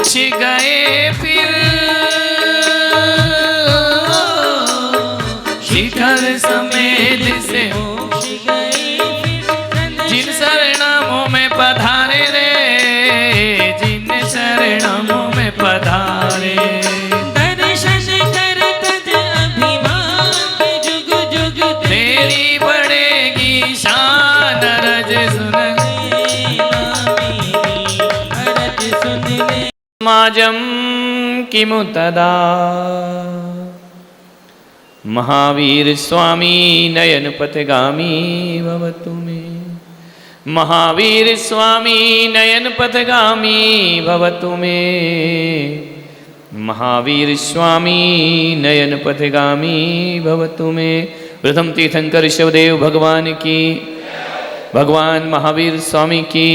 उछ गए फिर शिखर समेत से उछ गए फिर जिन शरणों में पधारे रे, जिन शरणों में पधारे। दर्शन कर तज अभिमान जुग जुग तेरी बढ़ेगी शान रज सुन अरज सुन ले। समाजम किमु तदा महावीर स्वामी नयन पथगामी भवतु मे। महावीर स्वामी नयन पथगामी भवतु मे। महावीर स्वामी नयन पथगामी भवतु मे। प्रथम तीर्थंकर शिवदेव भगवान की, भगवान महावीर स्वामी की,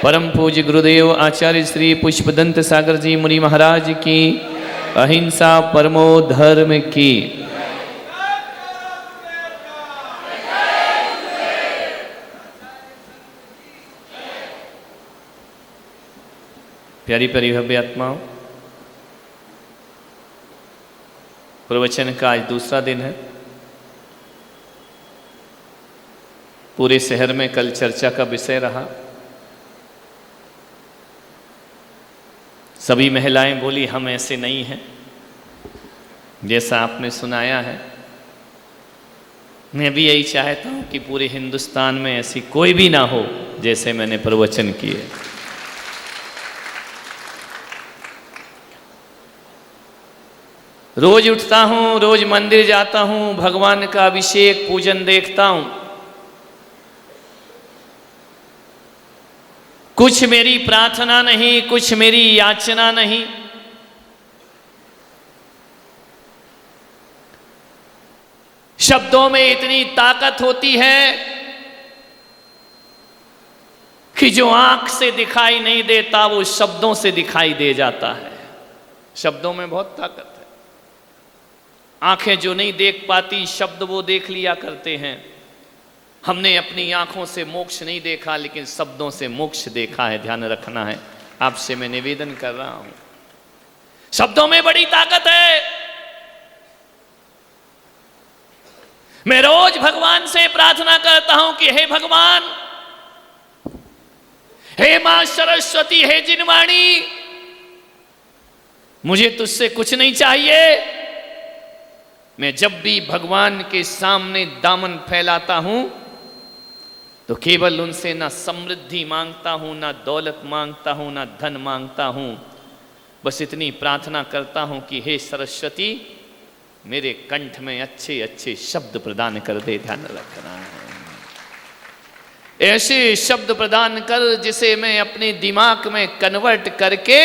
परम पूज्य गुरुदेव आचार्य श्री पुष्पदंत सागर जी मुनि महाराज की, अहिंसा परमो धर्म की। प्यारी प्यारी भव्य आत्माओं, प्रवचन का आज दूसरा दिन है। पूरे शहर में कल चर्चा का विषय रहा। सभी महिलाएं बोली हम ऐसे नहीं हैं जैसा आपने सुनाया है। मैं भी यही चाहता हूं कि पूरे हिंदुस्तान में ऐसी कोई भी ना हो जैसे मैंने प्रवचन किए। रोज उठता हूं, रोज मंदिर जाता हूं, भगवान का अभिषेक पूजन देखता हूं। कुछ मेरी प्रार्थना नहीं, कुछ मेरी याचना नहीं, शब्दों में इतनी ताकत होती है कि जो आंख से दिखाई नहीं देता वो शब्दों से दिखाई दे जाता है। शब्दों में बहुत ताकत है। आंखें जो नहीं देख पाती, शब्द वो देख लिया करते हैं। हमने अपनी आंखों से मोक्ष नहीं देखा, लेकिन शब्दों से मोक्ष देखा है। ध्यान रखना है। आपसे मैं निवेदन कर रहा हूं, शब्दों में बड़ी ताकत है। मैं रोज भगवान से प्रार्थना करता हूं कि हे भगवान, हे मां सरस्वती, हे जिनवाणी, मुझे तुझसे कुछ नहीं चाहिए। मैं जब भी भगवान के सामने दामन फैलाता हूं तो केवल उनसे ना समृद्धि मांगता हूं, ना दौलत मांगता हूं, ना धन मांगता हूं। बस इतनी प्रार्थना करता हूं कि हे सरस्वती, मेरे कंठ में अच्छे अच्छे शब्द प्रदान कर दे। ध्यान रखना है, ऐसे शब्द प्रदान कर जिसे मैं अपने दिमाग में कन्वर्ट करके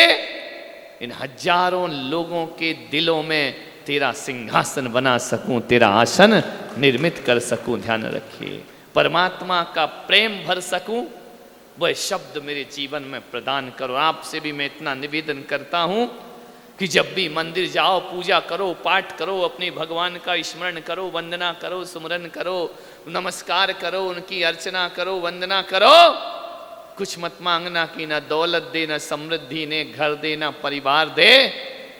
इन हजारों लोगों के दिलों में तेरा सिंहासन बना सकूं, तेरा आसन निर्मित कर सकूं। ध्यान रखिए, परमात्मा का प्रेम भर सकूं, वह शब्द मेरे जीवन में प्रदान करो। आपसे भी मैं इतना निवेदन करता हूं कि जब भी मंदिर जाओ, पूजा करो, पाठ करो, अपने भगवान का स्मरण करो, वंदना करो, सुमरन करो, नमस्कार करो, उनकी अर्चना करो, वंदना करो। कुछ मत मांगना कि ना दौलत दे, ना समृद्धि, ने घर दे, ना परिवार दे।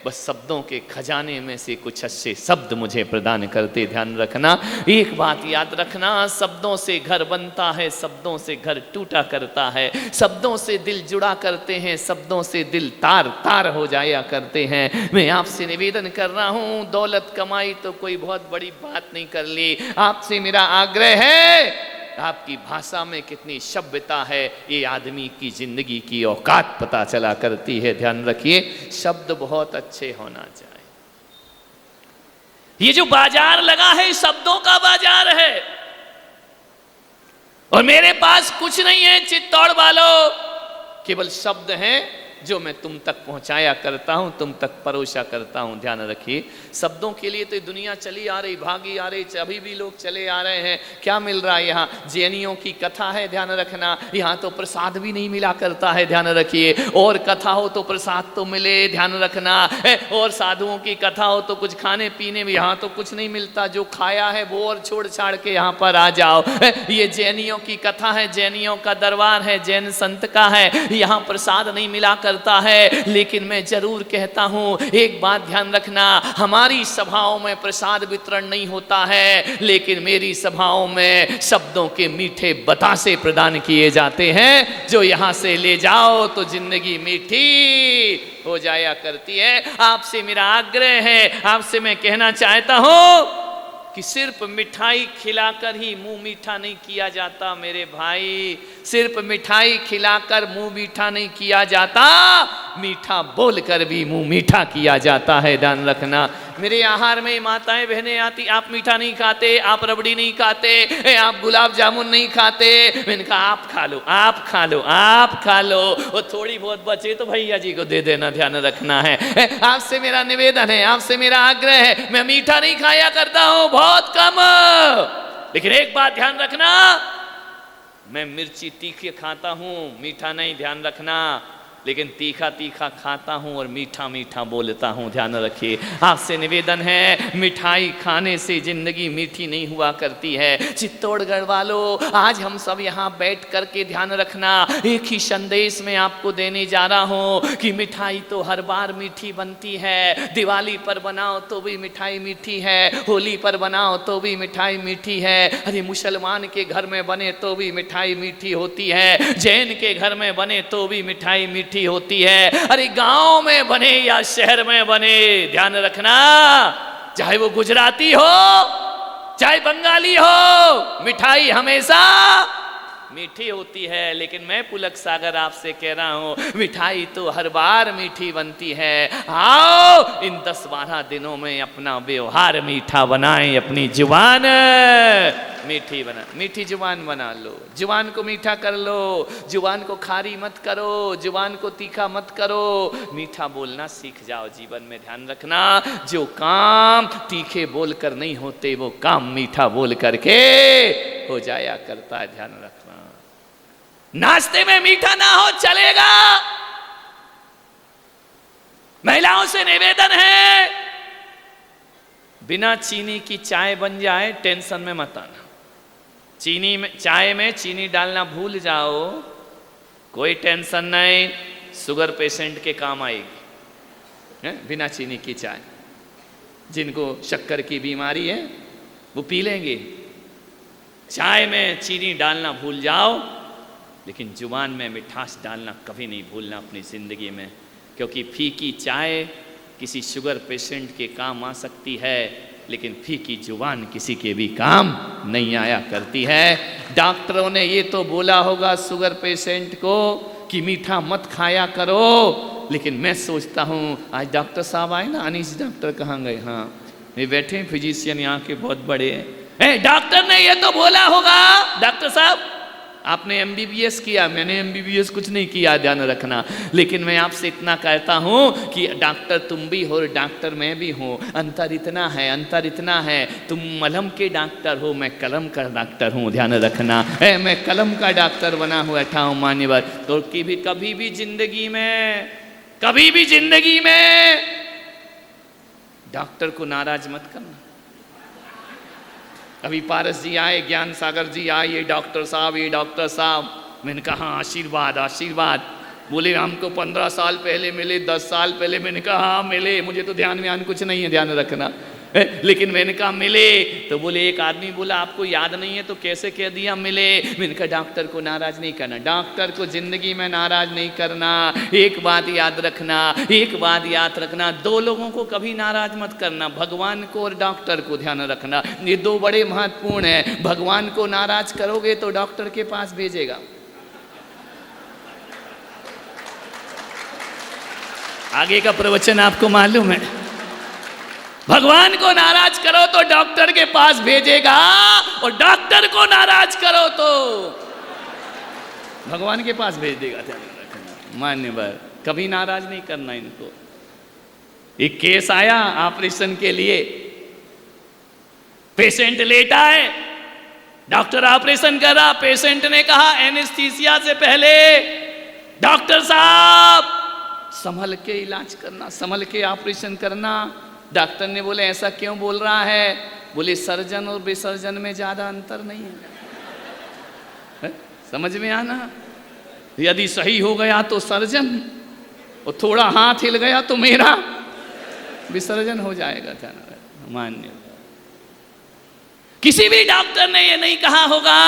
बस शब्दों के खजाने में से कुछ अच्छे शब्द मुझे प्रदान करते। ध्यान रखना, एक बात याद रखना, शब्दों से घर बनता है, शब्दों से घर टूटा करता है। शब्दों से दिल जुड़ा करते हैं, शब्दों से दिल तार तार हो जाया करते हैं। मैं आपसे निवेदन कर रहा हूं, दौलत कमाई तो कोई बहुत बड़ी बात नहीं कर ली। आपसे मेरा आग्रह है, आपकी भाषा में कितनी सभ्यता है, ये आदमी की जिंदगी की औकात पता चला करती है। ध्यान रखिए, शब्द बहुत अच्छे होना चाहिए। ये जो बाजार लगा है, शब्दों का बाजार है। और मेरे पास कुछ नहीं है चित्तौड़ वालों, केवल शब्द हैं जो मैं तुम तक पहुंचाया करता हूं, तुम तक परोसा करता हूं। ध्यान रखिए, शब्दों के लिए तो दुनिया चली आ रही, भागी आ रही, अभी भी लोग चले आ रहे हैं। क्या मिल रहा है यहाँ? जैनियों की कथा है, ध्यान रखना। यहाँ तो प्रसाद भी नहीं मिला करता है, ध्यान रखिए। और कथा हो तो प्रसाद तो मिले, ध्यान रखना। और साधुओं की कथा हो तो कुछ खाने पीने में, यहाँ तो कुछ नहीं मिलता। जो खाया है वो और छोड़ छाड़ के यहाँ पर आ जाओ। ये जैनियों की कथा है, जैनियों का दरबार है, जैन संत का है। यहाँ प्रसाद नहीं मिला करता है, लेकिन मैं जरूर कहता हूं एक बात ध्यान रखना, हमारी सभाओं में प्रसाद वितरण नहीं होता है, लेकिन मेरी सभाओं में शब्दों के मीठे बतासे प्रदान किए जाते हैं, जो यहां से ले जाओ तो जिंदगी मीठी हो जाया करती है। आपसे मेरा आग्रह है, आपसे मैं कहना चाहता हूं कि सिर्फ मिठाई खिलाकर ही मुंह मीठा नहीं किया जाता मेरे भाई, सिर्फ मिठाई खिलाकर मुंह मीठा नहीं किया जाता, मीठा बोलकर भी मुंह मीठा किया जाता है, ध्यान रखना। मेरे आहार में माताएं बहनें आती, आप मीठा नहीं खाते, आप रबड़ी नहीं खाते, आप गुलाब जामुन नहीं खाते, मैंने कहा आप खा लो, आप खा लो, आप खा लो, और थोड़ी बहुत बचे तो भैया जी को दे देना, ध्यान रखना है। आपसे मेरा निवेदन है, आपसे मेरा आग्रह है, मैं मीठा नहीं खाया करता हूं, बहुत कम, लेकिन एक बात ध्यान रखना, मैं मिर्ची तीखी खाता हूं, मीठा नहीं, ध्यान रखना, लेकिन तीखा तीखा खाता हूं और मीठा मीठा बोलता हूं, ध्यान रखिए। आपसे निवेदन है, मिठाई खाने से जिंदगी मीठी नहीं हुआ करती है। चित्तौड़गढ़ वालों, आज हम सब यहाँ बैठ करके ध्यान रखना, एक ही संदेश में आपको देने जा रहा हूं कि मिठाई तो हर बार मीठी बनती है, दिवाली पर बनाओ तो भी मिठाई मीठी है, होली पर बनाओ तो भी मिठाई मीठी है, अरे मुसलमान के घर में बने तो भी मिठाई मीठी होती है, जैन के घर में बने तो भी मिठाई मीठी होती है, अरे गांव में बने या शहर में बने, ध्यान रखना, चाहे वो गुजराती हो चाहे बंगाली हो, मिठाई हमेशा मीठी होती है। लेकिन मैं पुलक सागर आपसे कह रहा हूं, मिठाई तो हर बार मीठी बनती है। आओ इन 10-12 दिनों में अपना व्यवहार मीठा बनाएं, अपनी जुबान मीठी बना, मीठी जुबान बना लो, जुबान को मीठा कर लो, जुबान को खारी मत करो, जुबान को तीखा मत करो, मीठा बोलना सीख जाओ जीवन में, ध्यान रखना। जो काम तीखे बोलकर नहीं होते, वो काम मीठा बोल करके हो जाया करता है, ध्यान रखना। नाश्ते में मीठा ना हो चलेगा, महिलाओं से निवेदन है, बिना चीनी की चाय बन जाए टेंशन में मत आना, चीनी में, चाय में चीनी डालना भूल जाओ, कोई टेंशन नहीं, शुगर पेशेंट के काम आएगी, बिना चीनी की चाय। जिनको शक्कर की बीमारी है वो पी लेंगे, चाय में चीनी डालना भूल जाओ, लेकिन जुबान में मिठास डालना कभी नहीं भूलना अपनी ज़िंदगी में, क्योंकि फीकी चाय किसी शुगर पेशेंट के काम आ सकती है, लेकिन फीकी जुबान किसी के भी काम नहीं आया करती है। डॉक्टरों ने ये तो बोला होगा शुगर पेशेंट को कि मीठा मत खाया करो, लेकिन मैं सोचता हूँ, आज डॉक्टर साहब आए ना, अनीस डॉक्टर कहाँ गए, हाँ ये बैठे हैं फिजिशियन यहाँ के बहुत बड़े हैं, डॉक्टर ने ये तो बोला होगा, डॉक्टर साहब आपने MBBS किया, मैंने MBBS कुछ नहीं किया, ध्यान रखना, लेकिन मैं आपसे इतना कहता हूँ कि डॉक्टर तुम भी हो, डॉक्टर मैं भी हूँ, अंतर इतना है, अंतर इतना है, तुम मलहम के डॉक्टर हो, मैं कलम का डॉक्टर हूँ, ध्यान रखना, मैं कलम का डॉक्टर बना हुआ था मान्यवर। तो कभी भी जिंदगी में, कभी भी जिंदगी में डॉक्टर को नाराज मत करना। कभी पारस जी आए, ज्ञान सागर जी आए, ये डॉक्टर साहब, ये डॉक्टर साहब, मैंने कहा आशीर्वाद आशीर्वाद, बोले हमको 15 साल पहले मिले, 10 साल पहले, मैंने कहा हाँ मिले, मुझे तो ध्यान में कुछ नहीं है, ध्यान रखना, लेकिन मैंने कहा मिले, तो बोले एक आदमी बोला आपको याद नहीं है तो कैसे कह दिया मिले, मैंने कहा डॉक्टर को नाराज नहीं करना, डॉक्टर को जिंदगी में नाराज नहीं करना। एक बात याद रखना, एक बात याद रखना, दो लोगों को कभी नाराज मत करना, भगवान को और डॉक्टर को, ध्यान रखना, ये दो बड़े महत्वपूर्ण है। भगवान को नाराज करोगे तो डॉक्टर के पास भेजेगा, आगे का प्रवचन आपको मालूम है, भगवान को नाराज करो तो डॉक्टर के पास भेजेगा, और डॉक्टर को नाराज करो तो भगवान के पास भेज देगा, ध्यान रखना मान्यवर, कभी नाराज नहीं करना इनको। एक केस आया ऑपरेशन के लिए, पेशेंट लेटा है, डॉक्टर ऑपरेशन कर रहा, पेशेंट ने कहा एनेस्थीसिया से पहले डॉक्टर साहब संभल के इलाज करना, संभल के ऑपरेशन करना। डॉक्टर ने बोले ऐसा क्यों बोल रहा है, बोले सर्जन और विसर्जन में ज्यादा अंतर नहीं है, समझ में आना, यदि सही हो गया तो सर्जन और थोड़ा हाथ हिल गया तो मेरा विसर्जन हो जाएगा। ध्यान मान्य। किसी भी डॉक्टर ने ये नहीं कहा होगा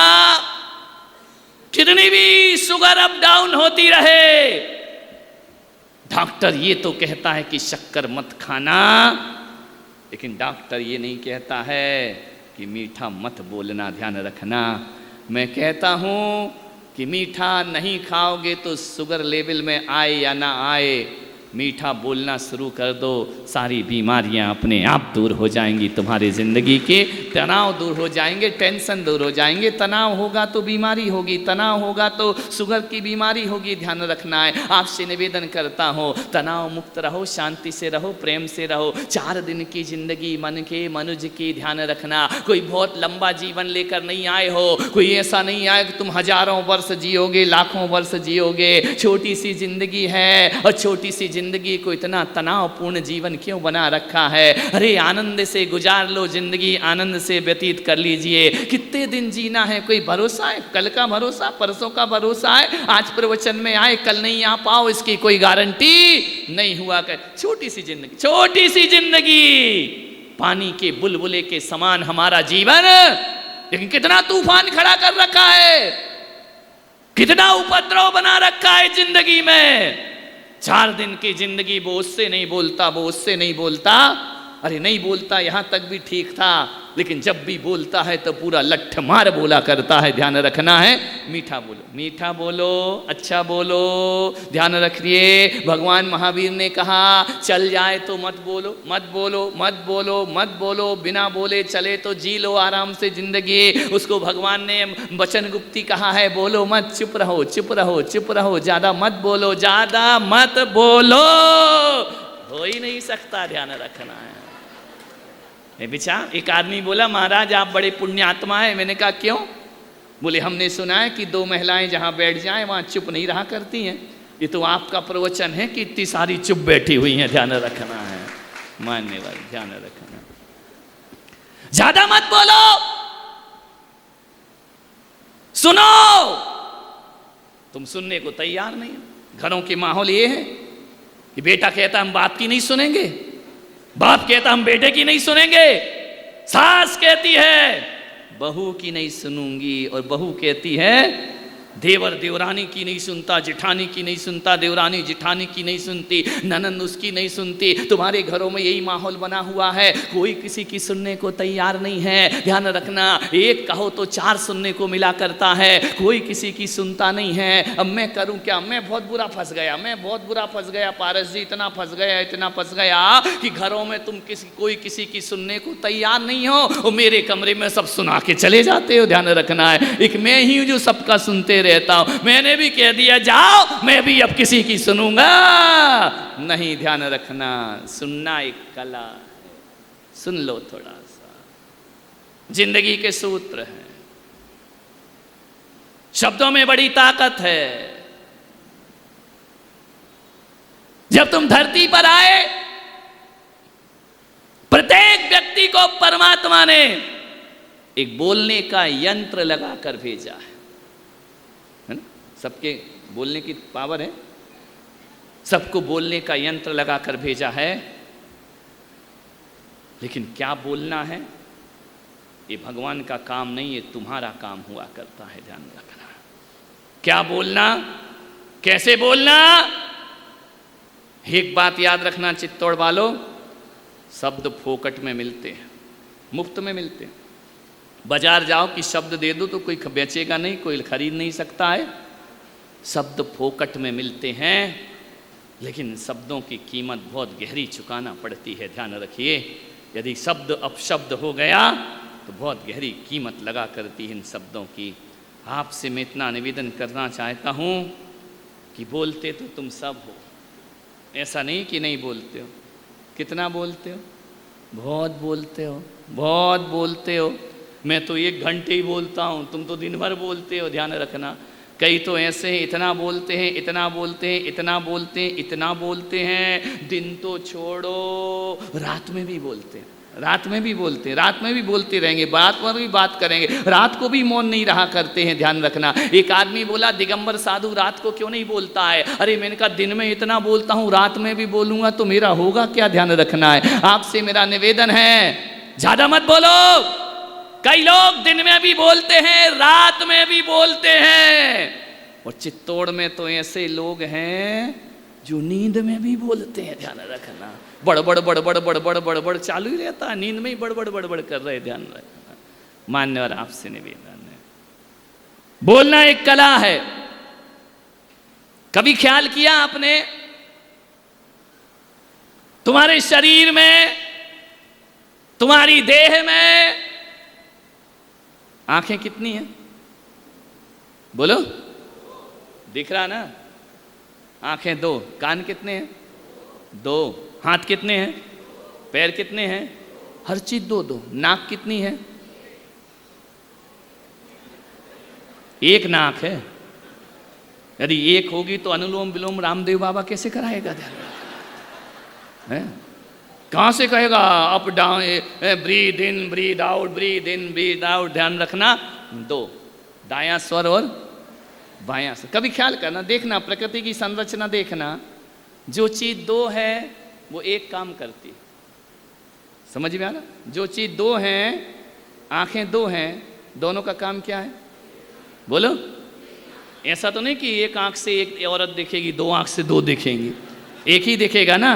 कितनी भी शुगर अप डाउन होती रहे, डॉक्टर ये तो कहता है कि शक्कर मत खाना, लेकिन डॉक्टर ये नहीं कहता है कि मीठा मत बोलना, ध्यान रखना। मैं कहता हूं कि मीठा नहीं खाओगे तो शुगर लेवल में आए या ना आए, मीठा बोलना शुरू कर दो, सारी बीमारियां अपने आप दूर हो जाएंगी। तुम्हारी ज़िंदगी के तनाव दूर हो जाएंगे, टेंशन दूर हो जाएंगे। तनाव होगा तो बीमारी होगी, तनाव होगा तो शुगर की बीमारी होगी। ध्यान रखना है। आपसे निवेदन करता हूँ, तनाव मुक्त रहो, शांति से रहो, प्रेम से रहो। 4 दिन की ज़िंदगी मन के मनुज की, ध्यान रखना। कोई बहुत लंबा जीवन लेकर नहीं आए हो, कोई ऐसा नहीं आए कि तुम हजारों वर्ष जियोगे, लाखों वर्ष जियोगे। छोटी सी ज़िंदगी है और छोटी सी जिंदगी को इतना तनावपूर्ण जीवन क्यों बना रखा है? अरे आनंद से गुजार लो जिंदगी, आनंद से व्यतीत कर लीजिए। कितने दिन जीना है, कोई भरोसा है? कल का भरोसा, परसों का भरोसा है? आज प्रवचन में आए कल नहीं आ पाओ, इसकी कोई गारंटी नहीं हुआ कर। छोटी सी जिंदगी, छोटी सी जिंदगी, पानी के बुलबुले के समान हमारा जीवन, लेकिन कितना तूफान खड़ा कर रखा है, कितना उपद्रव बना रखा है जिंदगी में। 4 दिन की जिंदगी, वो उससे नहीं बोलता, वो उससे नहीं बोलता। अरे नहीं बोलता यहां तक भी ठीक था, लेकिन जब भी बोलता है तो पूरा लठ मार बोला करता है। ध्यान रखना है। मीठा बोलो, मीठा बोलो, अच्छा बोलो, ध्यान रखिए। भगवान महावीर ने कहा चल जाए तो मत बोलो, मत बोलो, मत बोलो, मत बोलो, बिना बोले चले तो जी लो आराम से जिंदगी। उसको भगवान ने वचन गुप्ती कहा है, बोलो मत, चुप रहो, चुप रहो, चुप रहो, ज्यादा मत बोलो, ज्यादा मत बोलो। हो ही नहीं सकता, ध्यान रखना है। एक आदमी बोला महाराज आप बड़े पुण्यात्मा है। मैंने कहा क्यों? बोले हमने सुना है कि 2 महिलाएं जहां बैठ जाएं वहां चुप नहीं रहा करती हैं। ये तो आपका प्रवचन है कि इतनी सारी चुप बैठी हुई हैं। ध्यान रखना है, मानने वाले, ध्यान रखना। ज्यादा मत बोलो, सुनो। तुम सुनने को तैयार नहीं हो। घरों के माहौल ये है कि बेटा कहता हम बाप की नहीं सुनेंगे, बाप कहता हम बेटे की नहीं सुनेंगे, सास कहती है बहू की नहीं सुनूंगी, और बहू कहती है देवर देवरानी की नहीं सुनता, जिठानी की नहीं सुनता, देवरानी जिठानी की नहीं सुनती, ननंद उसकी नहीं सुनती। तुम्हारे घरों में यही माहौल बना हुआ है, कोई किसी की सुनने को तैयार नहीं है। ध्यान रखना, एक कहो तो 4 सुनने को मिला करता है, कोई किसी की सुनता नहीं है। अब मैं करूं क्या? मैं बहुत बुरा फंस गया, मैं बहुत बुरा फंस गया पारस जी, इतना फंस गया, इतना फंस गया कि घरों में तुम कोई किसी की सुनने को तैयार नहीं हो, और मेरे कमरे में सब सुना के चले जाते हो। ध्यान रखना है, एक मैं ही हूं जो सबका सुनते रहता हूं। मैंने भी कह दिया जाओ, मैं भी अब किसी की सुनूंगा नहीं। ध्यान रखना, सुनना एक कला है, सुन लो थोड़ा सा। जिंदगी के सूत्र हैं, शब्दों में बड़ी ताकत है। जब तुम धरती पर आए, प्रत्येक व्यक्ति को परमात्मा ने एक बोलने का यंत्र लगाकर भेजा है ना? सबके बोलने की पावर है, सबको बोलने का यंत्र लगाकर भेजा है। लेकिन क्या बोलना है, ये भगवान का काम नहीं, ये तुम्हारा काम हुआ करता है। ध्यान रखना, क्या बोलना, कैसे बोलना। एक बात याद रखना चित्तौड़ वालों, शब्द फोकट में मिलते हैं, मुफ्त में मिलते हैं। बाजार जाओ कि शब्द दे दो तो कोई बेचेगा नहीं, कोई खरीद नहीं सकता है। शब्द फोकट में मिलते हैं, लेकिन शब्दों की कीमत बहुत गहरी चुकाना पड़ती है। ध्यान रखिए, यदि शब्द अपशब्द हो गया तो बहुत गहरी कीमत लगा करती है इन शब्दों की। आपसे मैं इतना निवेदन करना चाहता हूँ कि बोलते तो तुम सब हो, ऐसा नहीं कि नहीं बोलते हो। कितना बोलते हो? बहुत बोलते हो, बहुत बोलते हो। मैं तो 1 घंटे ही बोलता हूँ, तुम तो दिन भर बोलते हो। ध्यान रखना, कई तो ऐसे हैं इतना बोलते हैं, इतना बोलते हैं, इतना बोलते हैं, इतना बोलते हैं, दिन तो छोड़ो रात में भी बोलते हैं। रात में भी बोलते हैं, रात में भी बोलते रहेंगे, बात पर भी बात करेंगे, रात को भी मौन नहीं रहा करते हैं, ध्यान रखना। एक आदमी बोला दिगंबर साधु रात को क्यों नहीं बोलता है? अरे मैंने कहा दिन में इतना बोलता हूँ, रात में भी बोलूंगा तो मेरा होगा क्या? ध्यान रखना है। आपसे मेरा निवेदन है ज्यादा मत बोलो। कई लोग दिन में भी बोलते हैं, रात में भी बोलते हैं, और चित्तौड़ में तो ऐसे लोग हैं जो नींद में भी बोलते हैं, ध्यान रखना। बड़बड़ बड़बड़ बड़बड़ बड़बड़ चालू ही रहता है, नींद में ही बड़बड़ बड़बड़ कर रहे, ध्यान रखना। मान्यवर आपसे निवेदन है, बोलना एक कला है। कभी ख्याल किया आपने तुम्हारे शरीर में, तुम्हारी देह में आंखें कितनी हैं? बोलो, दिख रहा ना? आंखें दो, कान कितने हैं? दो, हाथ कितने हैं? पैर कितने हैं? हर चीज दो दो। नाक कितनी है? एक नाक है। यदि एक होगी तो अनुलोम विलोम रामदेव बाबा कैसे कराएगा? ध्यान है, कहां से कहेगा? Up down, breathe in breathe out, breathe in breathe out. ध्यान रखना, दो, दायां स्वर और बायां स्वर। कभी ख्याल करना, देखना प्रकृति की संरचना, देखना जो चीज दो है वो एक काम करती, समझ में आ रहा? जो चीज दो है, आंखें दो हैं, दोनों का काम क्या है? बोलो। ऐसा तो नहीं कि एक आंख से एक औरत दिखेगी, दो आंख से दो दिखेंगी, एक ही दिखेगा ना?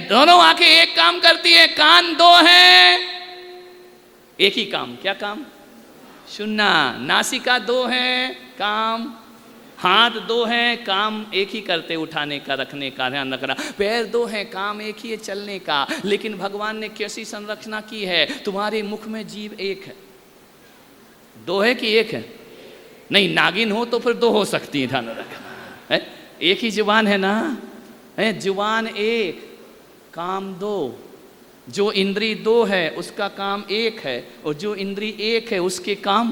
दोनों आंखें एक काम करती है। कान दो हैं, एक ही काम, क्या काम? सुनना। नासिका दो हैं, काम। हाथ दो हैं, काम एक ही करते, उठाने का, रखने का, ध्यान रखना। पैर दो हैं, काम एक ही है, चलने का। लेकिन भगवान ने कैसी संरचना की है? तुम्हारे मुख में जीभ एक है। दो है कि एक है? नहीं, नागिन हो तो फिर दो हो सकती है, ध्यान रखना। एक ही जुबान है ना? जुबान एक, काम दो। जो इंद्री दो है उसका काम एक है, और जो इंद्री एक है उसके काम।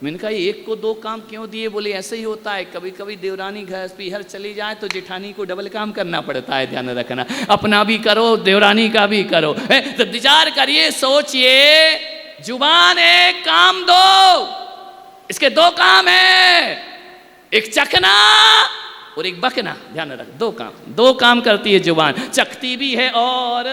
मैंने कहा एक को दो काम क्यों दिए? बोले ऐसे ही होता है, कभी कभी देवरानी घर पीहर चली जाए तो जेठानी को डबल काम करना पड़ता है, ध्यान रखना। अपना भी करो, देवरानी का भी करो। तो विचार करिए, सोचिए, जुबान एक, काम दो। इसके दो काम है, एक चखना और एक बकना, ध्यान रख। दो काम करती है जुबान, चखती भी है और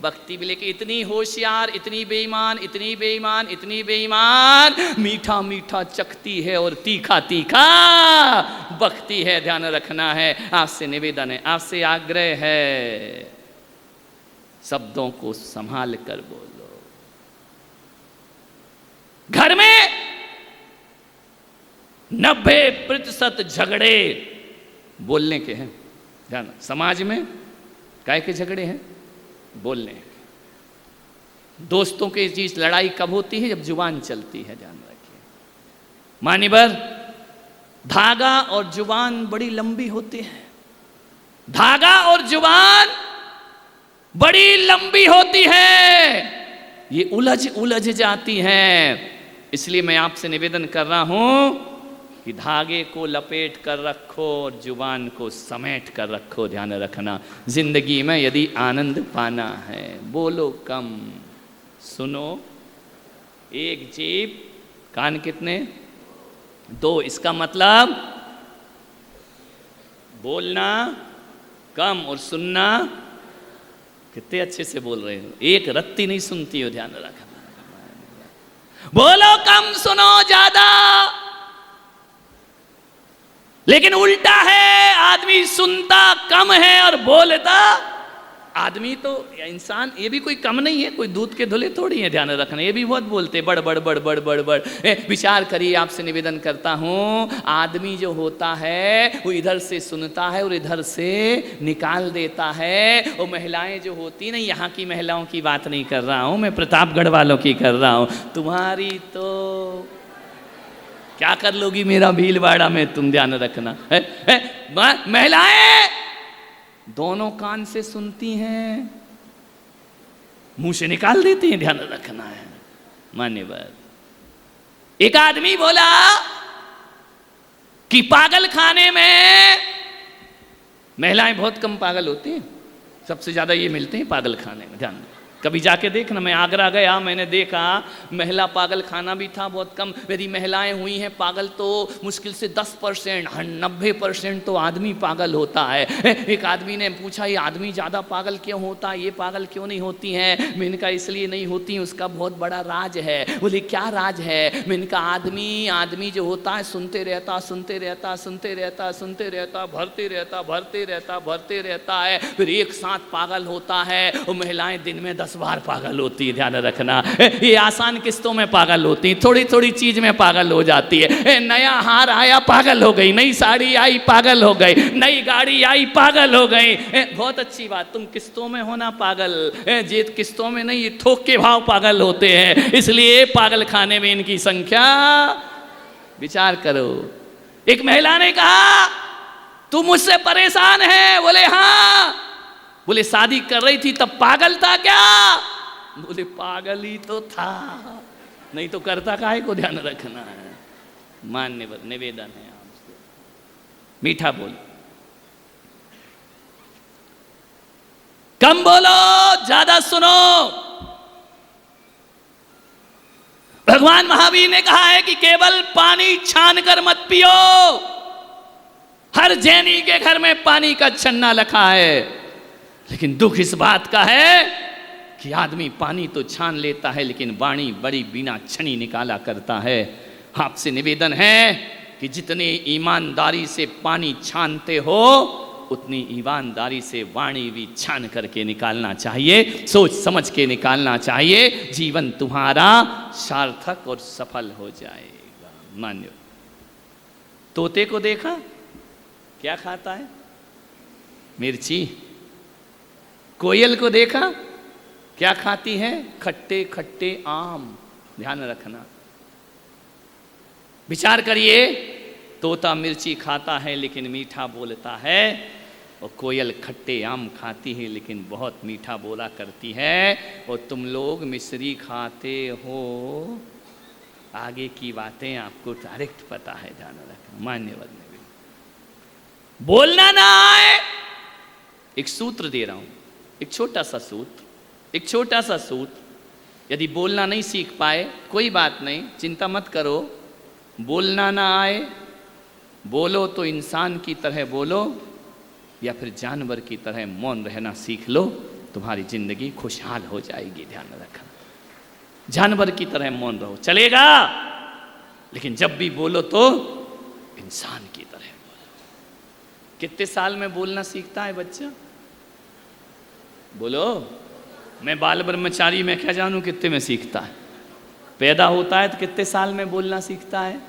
बकती भी। लेकिन इतनी होशियार, इतनी बेईमान, इतनी बेईमान, इतनी बेईमान, मीठा मीठा चखती है और तीखा तीखा बकती है, ध्यान रखना है। आपसे निवेदन है, आपसे आग्रह है, शब्दों को संभाल कर बोलो। घर में 90% झगड़े बोलने के हैं, ध्यान। समाज में काय के झगड़े हैं? बोलने के। दोस्तों के बीच लड़ाई कब होती है? जब जुबान चलती है, ध्यान रखिए। मानिबर, धागा और जुबान बड़ी लंबी होती है। धागा और जुबान बड़ी लंबी होती है, ये उलझ जाती हैं। इसलिए मैं आपसे निवेदन कर रहा हूं कि धागे को लपेट कर रखो और जुबान को समेट कर रखो, ध्यान रखना। जिंदगी में यदि आनंद पाना है, बोलो कम, सुनो एक, जीभ, कान कितने? दो। इसका मतलब बोलना कम और सुनना। कितने अच्छे से बोल रहे हो, एक रत्ती नहीं सुनती हो, ध्यान रखना। बोलो कम, सुनो ज्यादा। लेकिन उल्टा है, आदमी सुनता कम है और बोलता। आदमी तो इंसान ये भी कोई कम नहीं है, कोई दूध के धुले थोड़ी है, ध्यान रखना। ये भी बहुत बोलते, बड़ बड़ बड़ बड़ बड़ बड़। विचार करिए, आपसे निवेदन करता हूँ, आदमी जो होता है वो इधर से सुनता है और इधर से निकाल देता है। और महिलाएं जो होती नहीं, यहाँ की महिलाओं की बात नहीं कर रहा हूँ मैं, प्रतापगढ़ वालों की कर रहा हूँ। तुम्हारी तो क्या कर लोगी मेरा भीलवाड़ा में, तुम ध्यान रखना। महिलाएं दोनों कान से सुनती हैं, मुंह से निकाल देती हैं, ध्यान रखना है। मान्यवर, एक आदमी बोला कि पागल खाने में महिलाएं बहुत कम पागल होती हैं, सबसे ज्यादा ये मिलते हैं पागल खाने में, ध्यान। कभी जाके देखना, मैं आगरा गया, मैंने देखा महिला पागल खाना भी था बहुत कम। यदि महिलाएं हुई हैं पागल तो मुश्किल से 10%, 90% तो आदमी पागल होता है। एक आदमी ने पूछा ये आदमी ज़्यादा पागल क्यों होता है, ये पागल क्यों नहीं होती हैं? मैंने कहा इसलिए नहीं होती, उसका बहुत बड़ा राज है। बोले क्या राज है? मैंने कहा आदमी जो होता है सुनते रहता भरते रहता है, फिर एक साथ पागल होता है। और महिलाएं दिन में 10 बार पागल होती है, ध्यान रखना। ये आसान किस्तों में पागल होती, थोड़ी थोड़ी चीज में पागल हो जाती है। नया हार आया पागल हो गई, नई साड़ी आई पागल हो गई, नई गाड़ी आई पागल हो गई। बहुत अच्छी बात, तुम किस्तों में होना पागल, जे किस्तों में नहीं, थोक के भाव पागल होते हैं। इसलिए पागल खाने में इनकी संख्या, विचार करो। एक महिला ने कहा तू मुझसे परेशान है? बोले हाँ। बोले शादी कर रही थी तब पागल था क्या? बोले पागल ही तो था, नहीं तो करता काहे को, ध्यान रखना है। मान्य निवेदन है आपसे, मीठा बोल, कम बोलो ज्यादा सुनो। भगवान महावीर ने कहा है कि केवल पानी छान कर मत पियो। हर जैनी के घर में पानी का छन्ना रखा है, लेकिन दुख इस बात का है कि आदमी पानी तो छान लेता है लेकिन वाणी बड़ी बिना छनी निकाला करता है। आपसे निवेदन है कि जितने ईमानदारी से पानी छानते हो उतनी ईमानदारी से वाणी भी छान करके निकालना चाहिए, सोच समझ के निकालना चाहिए। जीवन तुम्हारा सार्थक और सफल हो जाएगा। मान्य तोते को देखा क्या खाता है? मिर्ची। कोयल को देखा क्या खाती है? खट्टे खट्टे आम। ध्यान रखना, विचार करिए। तोता मिर्ची खाता है लेकिन मीठा बोलता है, और कोयल खट्टे आम खाती है लेकिन बहुत मीठा बोला करती है। और तुम लोग मिश्री खाते हो। आगे की बातें आपको डायरेक्ट पता है, ध्यान रखना। मान्यवर ने बोलना ना आए, एक सूत्र दे रहा हूं, एक छोटा सा सूत्र। यदि बोलना नहीं सीख पाए कोई बात नहीं, चिंता मत करो। बोलना ना आए, बोलो तो इंसान की तरह बोलो, या फिर जानवर की तरह मौन रहना सीख लो, तुम्हारी जिंदगी खुशहाल हो जाएगी। ध्यान रखना, जानवर की तरह मौन रहो चलेगा, लेकिन जब भी बोलो तो इंसान की तरह बोलो। कितने साल में बोलना सीखता है बच्चा? बोलो। मैं बाल ब्रह्मचारी में क्या जानूं कितने में सीखता है। पैदा होता है तो कितने साल में बोलना सीखता है?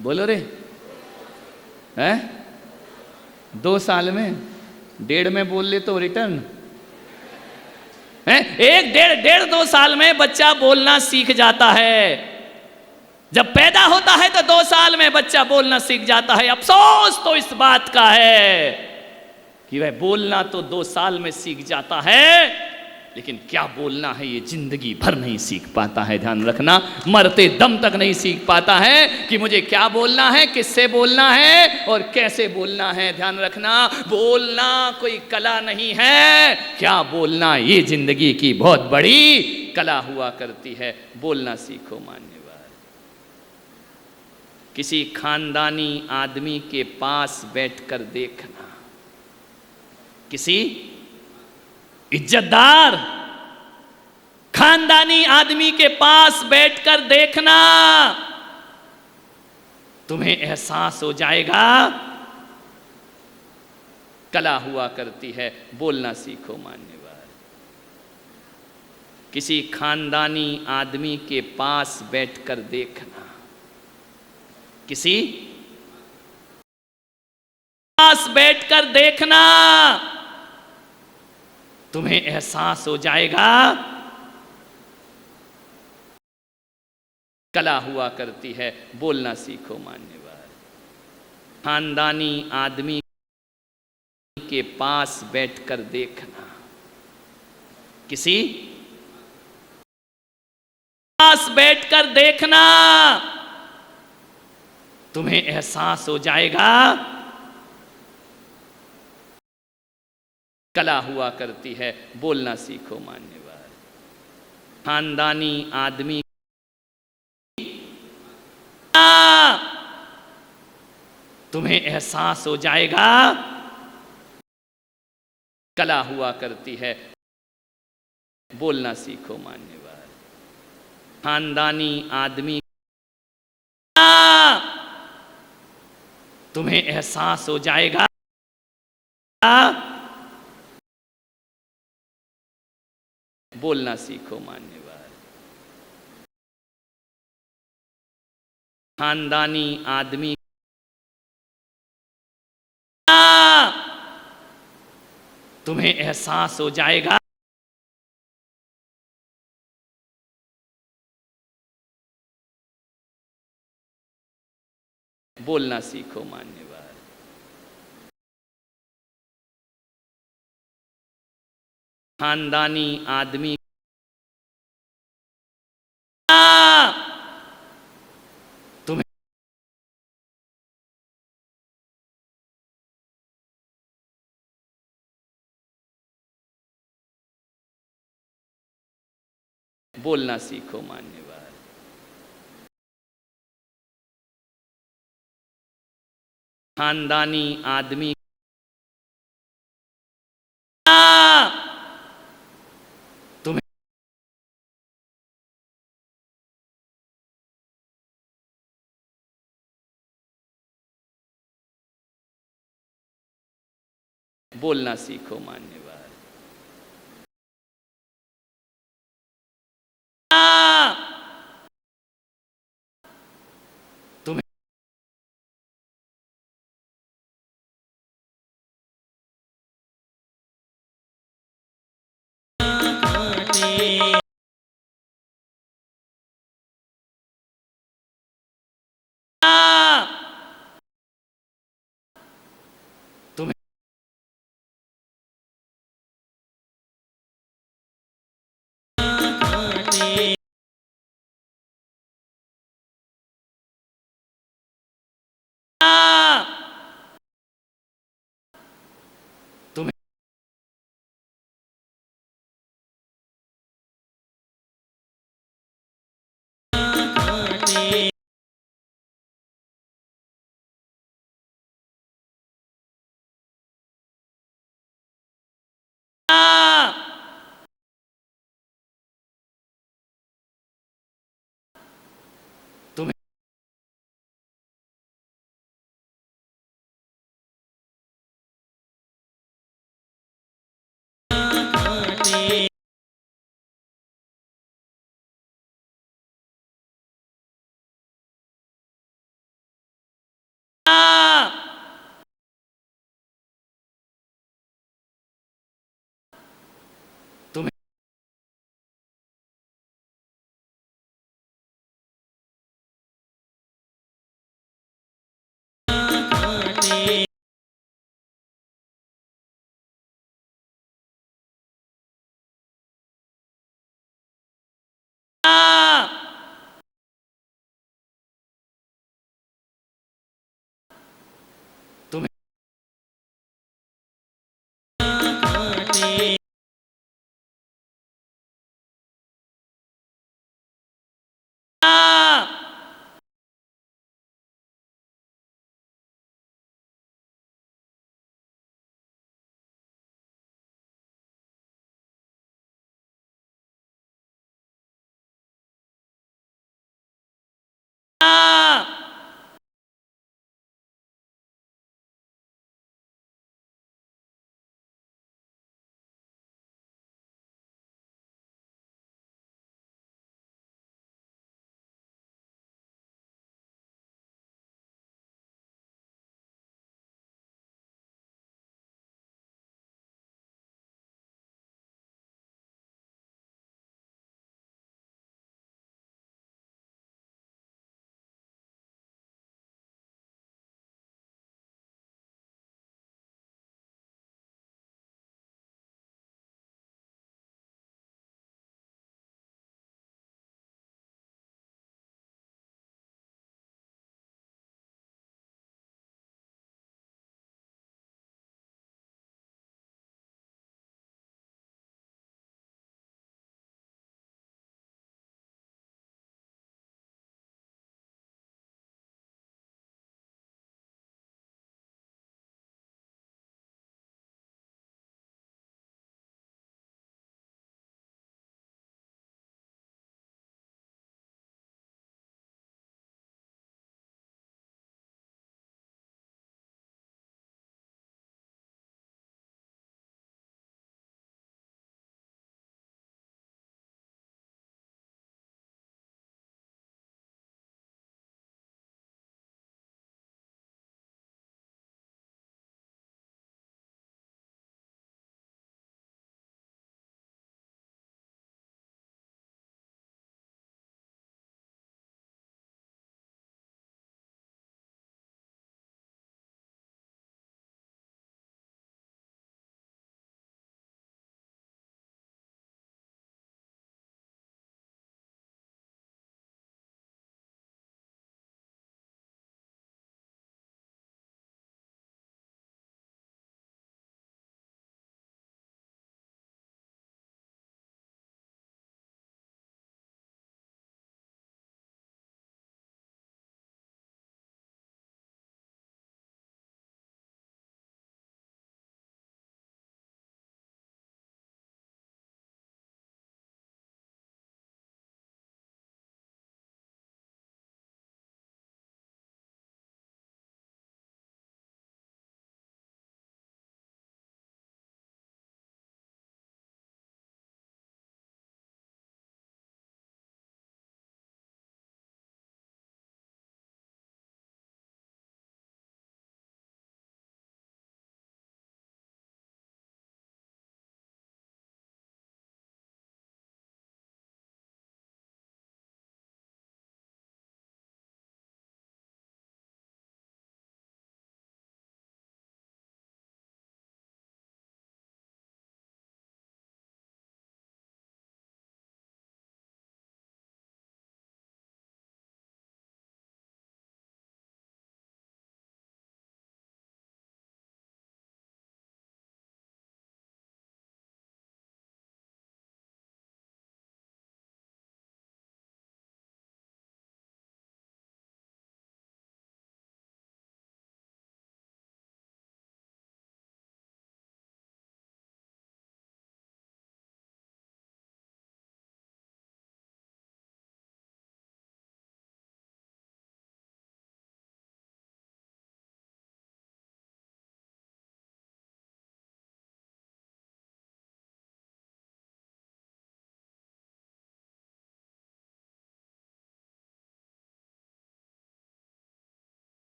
बोलो रे। हैं? 2 साल में, 1.5 में बोल ले तो रिटर्न है। 1-1.5-2 साल में बच्चा बोलना सीख जाता है। जब पैदा होता है तो 2 साल में बच्चा बोलना सीख जाता है। अफसोस तो इस बात का है कि वह बोलना तो 2 साल में सीख जाता है, लेकिन क्या बोलना है ये जिंदगी भर नहीं सीख पाता है। ध्यान रखना, मरते दम तक नहीं सीख पाता है कि मुझे क्या बोलना है, किससे बोलना है और कैसे बोलना है। ध्यान रखना, बोलना कोई कला नहीं है, क्या बोलना ये जिंदगी की बहुत बड़ी कला हुआ करती है। बोलना सीखो मान्यवर। किसी खानदानी आदमी के पास बैठकर देखना, किसी इज्जतदार खानदानी आदमी के पास बैठकर देखना, तुम्हें एहसास हो जाएगा कला हुआ करती है। बोलना सीखो मान्यवर। किसी खानदानी आदमी के पास बैठकर देखना, किसी पास बैठकर देखना, तुम्हें एहसास हो जाएगा कला हुआ करती है। बोलना सीखो मान्यवर। खानदानी आदमी के पास बैठकर देखना, किसी पास बैठकर देखना, तुम्हें एहसास हो जाएगा कला हुआ करती है, बोलना सीखो मान्यवर। खानदानी आदमी तुम्हें एहसास हो जाएगा, कला हुआ करती है, बोलना सीखो मान्यवर। खानदानी आदमी तुम्हें एहसास हो जाएगा, बोलना सीखो मान्यवर। खानदानी आदमी तुम्हें एहसास हो जाएगा, बोलना सीखो मान्यवर। खानदानी आदमी तुम्हें बोलना सीखो मान्यवर। खानदानी आदमी तुम्हें बोलना सीखो मान्यवर। तुम्हें काटे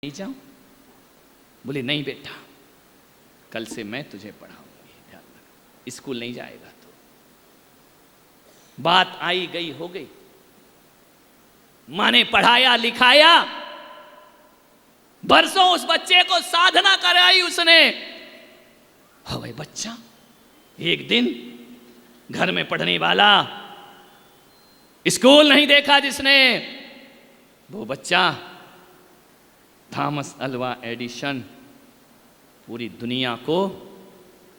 नहीं जाऊं? बोले नहीं बेटा, कल से मैं तुझे पढ़ाऊंगी, ध्यान रख, स्कूल नहीं जाएगा तो। बात आई गई हो गई, माँ ने पढ़ाया लिखाया, बरसों उस बच्चे को साधना कराई उसने। हाँ भाई बच्चा, एक दिन घर में पढ़ने वाला, स्कूल नहीं देखा जिसने, वो बच्चा थॉमस अल्वा एडिसन पूरी दुनिया को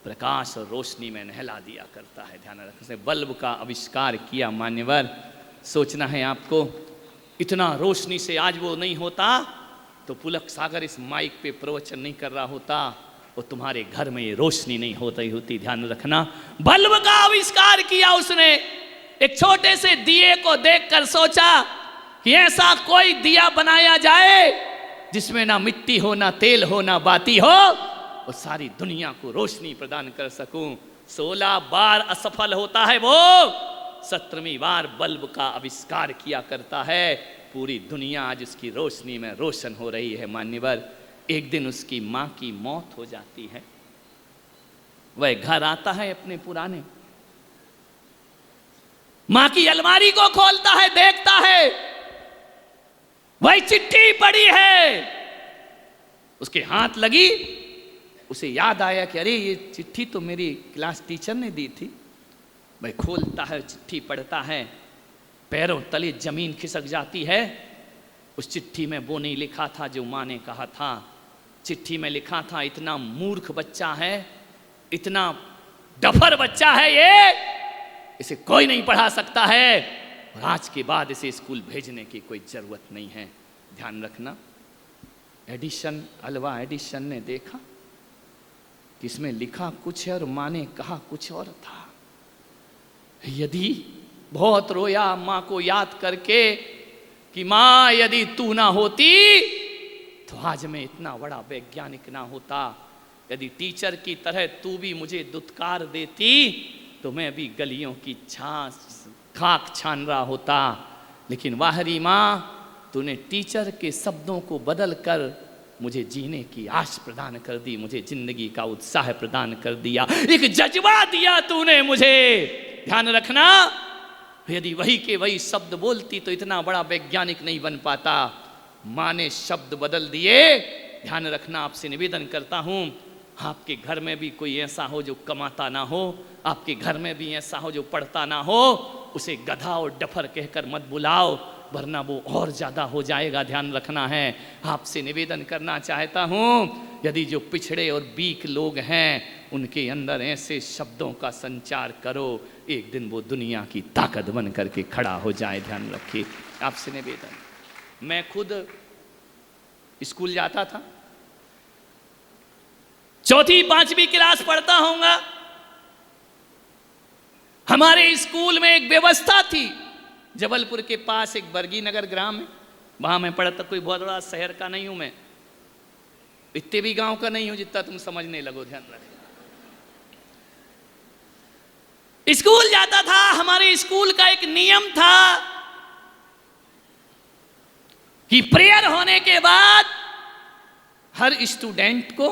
प्रकाश और रोशनी में नहला दिया करता है। ध्यान रखना, उसने बल्ब का आविष्कार किया। मान्यवर, सोचना है आपको, इतना रोशनी से आज वो नहीं होता तो पुलक सागर इस माइक पे प्रवचन नहीं कर रहा होता, और तुम्हारे घर में ये रोशनी नहीं होती। ध्यान रखना, बल्ब का आविष्कार किया उसने। एक छोटे से दिए को देखकर सोचा कि ऐसा कोई दिया बनाया जाए जिसमें ना मिट्टी हो, ना तेल हो, ना बाती हो, और सारी दुनिया को रोशनी प्रदान कर सकूं। 16 बार असफल होता है वो, 17वीं बार बल्ब का आविष्कार किया करता है। पूरी दुनिया आज उसकी रोशनी में रोशन हो रही है। मान्यवर, एक दिन उसकी मां की मौत हो जाती है। वह घर आता है अपने पुराने, मां की अलमारी को खोलता है, देखता है वही चिट्ठी पड़ी है, उसके हाथ लगी। उसे याद आया कि अरे ये चिट्ठी तो मेरी क्लास टीचर ने दी थी। वह खोलता है, चिट्ठी पढ़ता है, पैरों तले जमीन खिसक जाती है। उस चिट्ठी में वो नहीं लिखा था जो माँ ने कहा था। चिट्ठी में लिखा था, इतना मूर्ख बच्चा है, इतना डफर बच्चा है ये, इसे कोई नहीं पढ़ा सकता है, और आज के बाद इसे स्कूल भेजने की कोई जरूरत नहीं है। ध्यान रखना, एडिसन, अल्वा एडिसन ने देखा कि इसमें लिखा कुछ है और माँ ने कहा कुछ और था। यदि बहुत रोया माँ को याद करके कि माँ यदि तू ना होती तो आज मैं इतना बड़ा वैज्ञानिक ना होता, यदि टीचर की तरह तू भी मुझे दुत्कार देती तो मैं भी गलियों की खाक छान रहा होता। लेकिन वाहरी माँ, तूने टीचर के शब्दों को बदल कर मुझे जीने की आश प्रदान कर दी, मुझे जिंदगी का उत्साह प्रदान कर दिया, एक जज्बा दिया तूने मुझे। ध्यान रखना, यदि वही के वही शब्द बोलती तो इतना बड़ा वैज्ञानिक नहीं बन पाता। माँ ने शब्द बदल दिए। ध्यान रखना, आपसे निवेदन करता हूँ, आपके घर में भी कोई ऐसा हो जो कमाता ना हो, आपके घर में भी ऐसा हो जो पढ़ता ना हो, उसे गधा और डफर कहकर मत बुलाओ, वरना वो और ज़्यादा हो जाएगा। ध्यान रखना है। आपसे निवेदन करना चाहता हूँ, यदि जो पिछड़े और वीक लोग हैं उनके अंदर ऐसे शब्दों का संचार करो, एक दिन वो दुनिया की ताकत बन करके खड़ा हो जाए। ध्यान रखिए, आपसे निवेदन। मैं खुद स्कूल जाता था, 4वीं 5वीं क्लास पढ़ता होऊंगा। हमारे स्कूल में एक व्यवस्था थी, जबलपुर के पास एक बरगी नगर ग्राम है, वहां मैं पढ़ता। कोई बहुत बड़ा शहर का नहीं हूं मैं, इतने भी गांव का नहीं हूं जितना तुम समझने लगो। ध्यान रखें, स्कूल जाता था। हमारे स्कूल का एक नियम था कि प्रेयर होने के बाद हर स्टूडेंट को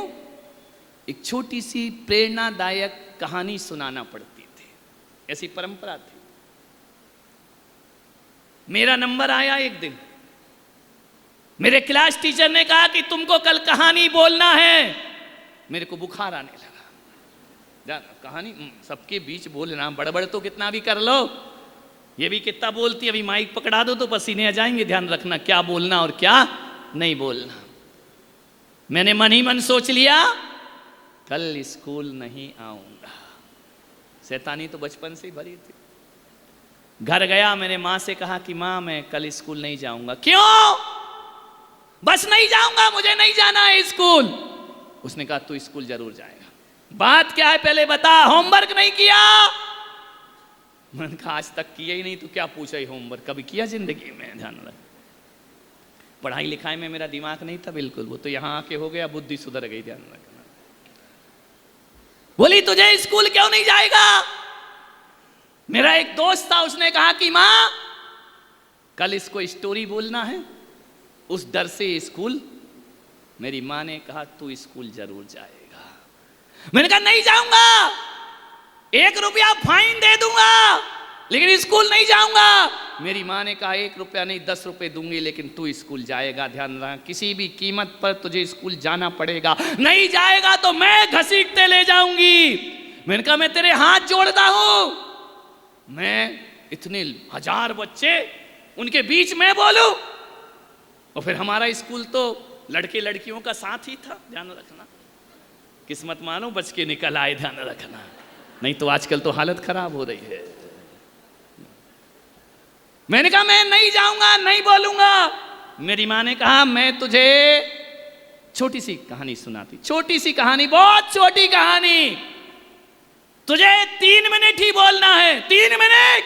एक छोटी सी प्रेरणादायक कहानी सुनाना पड़ती थी, ऐसी परंपरा थी। मेरा नंबर आया एक दिन, मेरे क्लास टीचर ने कहा कि तुमको कल कहानी बोलना है। मेरे को बुखार आने लगा। कहानी सबके बीच बोलना, बड़बड़ तो कितना भी कर लो, ये भी कितना बोलती, अभी माइक पकड़ा दो तो पसीने आ जाएंगे। ध्यान रखना क्या बोलना और क्या नहीं बोलना। मैंने मन ही मन सोच लिया कल स्कूल नहीं आऊंगा। शैतानी तो बचपन से ही भरी थी। घर गया, मैंने माँ से कहा कि माँ मैं कल स्कूल नहीं जाऊंगा। क्यों? बस नहीं जाऊंगा, मुझे नहीं जाना है स्कूल। उसने कहा तू स्कूल जरूर जाएगा। बात क्या है पहले बता, होमवर्क नहीं किया? मैंने कहा आज तक किया ही नहीं, तो क्या पूछा ही होमवर्क, कभी किया जिंदगी में? ध्यान रख, पढ़ाई लिखाई में मेरा दिमाग नहीं था बिल्कुल, वो तो यहां आके हो गया, बुद्धि सुधर गई। ध्यान रखना। बोली तुझे स्कूल क्यों नहीं जाएगा? मेरा एक दोस्त था, उसने कहा कि माँ कल इसको स्टोरी बोलना है, उस डर से स्कूल मेरी माँ ने कहा तू स्कूल जरूर जाएगा। मैंने कहा नहीं जाऊंगा, 1 रुपया फाइन दे दूंगा लेकिन स्कूल नहीं जाऊंगा। मेरी माँ ने कहा 1 रुपया नहीं 10 रुपए दूंगी लेकिन तू स्कूल जाएगा, ध्यान रखना किसी भी कीमत पर तुझे स्कूल जाना पड़ेगा, नहीं जाएगा तो मैं घसीटते ले जाऊंगी। मैंने कहा मैं तेरे हाथ जोड़ता हूं, मैं इतने 1000 बच्चे उनके बीच में बोलूं। और फिर हमारा स्कूल तो लड़के लड़कियों का साथ ही था, ध्यान रखना, किस्मत मानो बच के निकल आए, ध्यान रखना, नहीं तो आजकल तो हालत खराब हो रही है। मैंने कहा मैं नहीं जाऊंगा, नहीं बोलूंगा। मेरी माँ ने कहा मैं तुझे छोटी सी कहानी सुनाती, छोटी सी कहानी, बहुत छोटी कहानी, तुझे 3 मिनट ही बोलना है, 3 मिनट।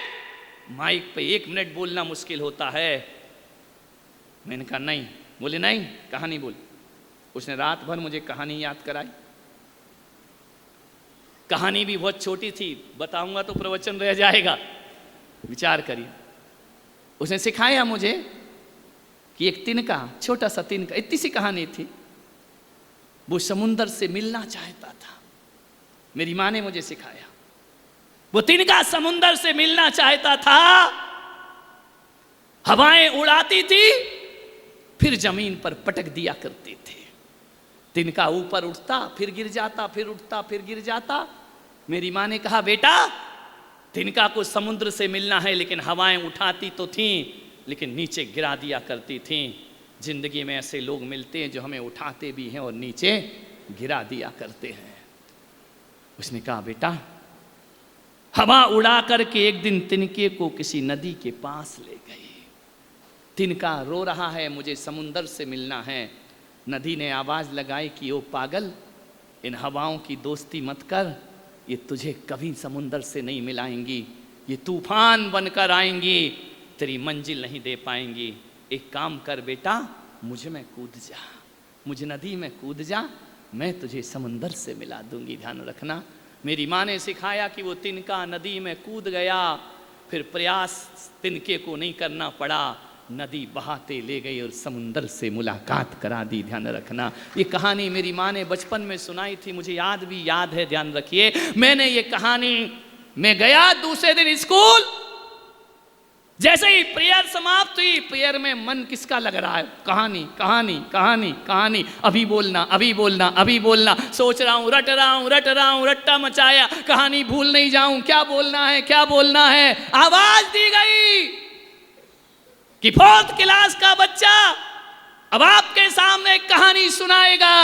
माइक पे 1 मिनट बोलना मुश्किल होता है। मैंने कहा नहीं, बोले नहीं कहानी बोल। उसने रात भर मुझे कहानी याद कराई, कहानी भी बहुत छोटी थी, बताऊंगा तो प्रवचन रह जाएगा, विचार करिए। उसने सिखाया मुझे कि एक तिनका, छोटा सा तिनका, इतनी सी कहानी थी, वो समुंदर से मिलना चाहता था। मेरी माँ ने मुझे सिखाया, वो तिनका समुंदर से मिलना चाहता था, हवाएं उड़ाती थी फिर जमीन पर पटक दिया करते थे। तिनका ऊपर उठता फिर गिर जाता, फिर उठता फिर गिर जाता। मेरी माँ ने कहा बेटा तिनका को समुद्र से मिलना है, लेकिन हवाएं उठाती तो थीं लेकिन नीचे गिरा दिया करती थीं। जिंदगी में ऐसे लोग मिलते हैं जो हमें उठाते भी हैं और नीचे गिरा दिया करते हैं। उसने कहा बेटा, हवा उड़ा करके एक दिन तिनके को किसी नदी के पास ले गई। तिनका रो रहा है, मुझे समुंदर से मिलना है। नदी ने आवाज लगाई कि ओ पागल, इन हवाओं की दोस्ती मत कर, ये तुझे कभी समुंदर से नहीं मिलाएंगी, ये तूफान बनकर आएंगी, तेरी मंजिल नहीं दे पाएंगी। एक काम कर बेटा, मुझ में कूद जा, मुझ नदी में कूद जा, मैं तुझे समुंदर से मिला दूंगी। ध्यान रखना, मेरी माँ ने सिखाया कि वो तिनका नदी में कूद गया, फिर प्रयास तिनके को नहीं करना पड़ा, नदी बहाते ले गई और समुंदर से मुलाकात करा दी। ध्यान रखना, ये कहानी मेरी माँ ने बचपन में सुनाई थी, मुझे याद भी याद है, ध्यान रखिए। मैंने ये कहानी, मैं गया दूसरे दिन स्कूल, जैसे ही प्रेयर समाप्त हुई, प्रेयर में मन किसका लग रहा है, कहानी कहानी कहानी कहानी, अभी बोलना अभी बोलना अभी बोलना, सोच रहा हूँ, रट रहा हूँ, रट्टा मचाया, कहानी भूल नहीं जाऊं, क्या बोलना है क्या बोलना है। आवाज दी गई कि 4th क्लास का बच्चा अब आपके सामने कहानी सुनाएगा।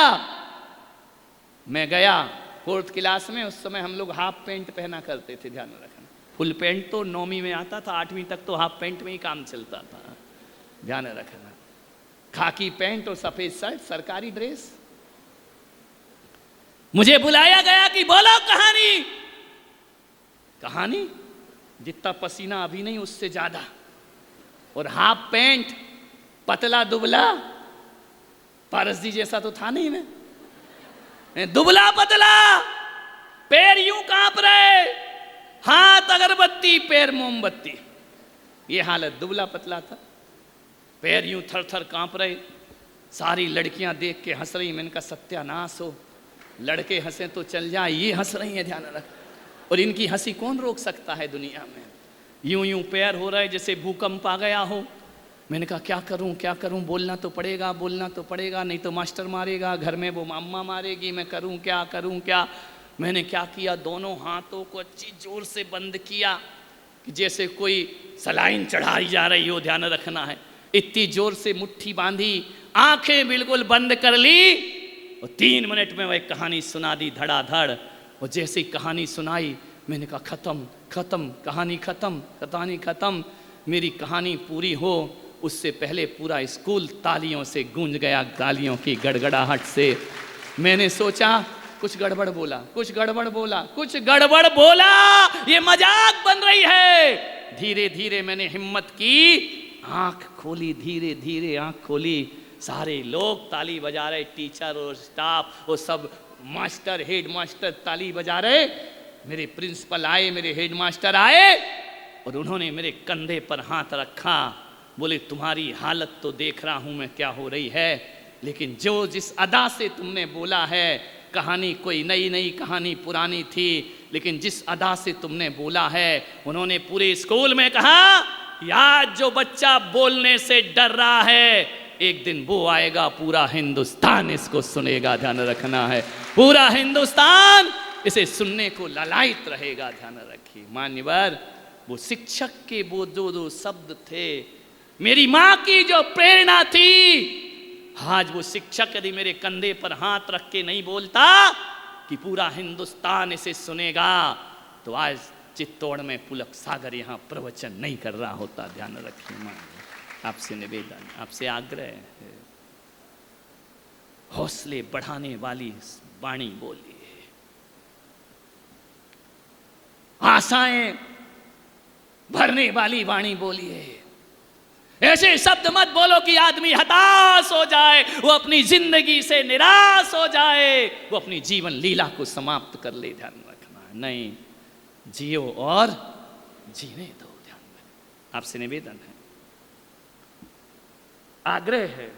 मैं गया 4th क्लास में, उस समय हम लोग हाफ पैंट पहना करते थे, ध्यान रखना, फुल पैंट तो 9वीं में आता था, 8वीं तक तो हाफ पैंट में ही काम चलता था, ध्यान रखना। खाकी पैंट और सफेद शर्ट, सरकारी ड्रेस। मुझे बुलाया गया कि बोलो कहानी। कहानी, जितना पसीना अभी नहीं उससे ज्यादा, और हाफ पैंट, पतला दुबला, पारस जी जैसा तो था नहीं मैं, दुबला पतला, पैर यूं कांप रहे, हाथ अगरबत्ती पैर मोमबत्ती, ये हालत, दुबला पतला था, पैर यूं थर थर कांप रहे। सारी लड़कियां देख के हंस रही, मैंने कहा सत्यानाश हो, लड़के हंसे तो चल जाए, ये हंस रही हैं, ध्यान रख, और इनकी हंसी कौन रोक सकता है दुनिया में। यूं यूं पैर हो रहा है जैसे भूकंप आ गया हो। मैंने कहा क्या करूं, बोलना तो पड़ेगा, नहीं तो मास्टर मारेगा, घर में वो अम्मा मारेगी, मैं करूं क्या। मैंने क्या किया, दोनों हाथों को अच्छी जोर से बंद किया कि जैसे कोई सलाइन चढ़ाई जा रही हो, ध्यान रखना है। इतनी जोर से मुट्ठी बांधी, आंखें बिल्कुल बंद कर ली, और 3 मिनट में वह कहानी सुना दी धड़ाधड़। और जैसे ही कहानी सुनाई, मैंने कहा खत्म, कहानी खत्म। मेरी कहानी पूरी हो उससे पहले पूरा स्कूल तालियों से गूंज गया, गालियों की गड़गड़ाहट से। मैंने सोचा कुछ गड़बड़ बोला, ये मजाक बन रही है। धीरे धीरे मैंने हिम्मत की, आंख खोली, धीरे धीरे आंख खोली, सारे लोग ताली बजा रहे, टीचर और स्टाफ और सब, मास्टर हेड मास्टर ताली बजा रहे। मेरे प्रिंसिपल आए, मेरे हेड मास्टर आए, और उन्होंने मेरे कंधे पर हाथ रखा, बोले तुम्हारी हालत तो देख रहा हूं मैं क्या हो रही है। लेकिन जो जिस अदा से तुमने बोला है, कहानी कोई नई नई कहानी पुरानी थी, लेकिन जिस अदा से तुमने बोला है, उन्होंने पूरे स्कूल में कहा यार जो बच्चा बोलने से डर रहा है, एक दिन वो आएगा, पूरा हिंदुस्तान इसको सुनेगा, ध्यान रखना है, पूरा हिंदुस्तान इसे सुनने को ललायत रहेगा, ध्यान रखिए। मान्यवर, वो शिक्षक के वो दो शब्द थे, मेरी माँ की जो प्रेरणा थी, आज वो शिक्षक यदि मेरे कंधे पर हाथ रख के नहीं बोलता कि पूरा हिंदुस्तान इसे सुनेगा, तो आज चित्तौड़ में पुलक सागर यहाँ प्रवचन नहीं कर रहा होता, ध्यान रखिए। माँ, आपसे निवेदन, आपसे आग्रह है, हौसले बढ़ाने वाली वाणी बोलिए, आशाएं भरने वाली वाणी बोलिए। ऐसे शब्द मत बोलो कि आदमी हताश हो जाए, वो अपनी जिंदगी से निराश हो जाए, वो अपनी जीवन लीला को समाप्त कर ले, ध्यान रखना। नहीं, जियो और जीने दो, ध्यान रखना। आपसे निवेदन है, आग्रह है,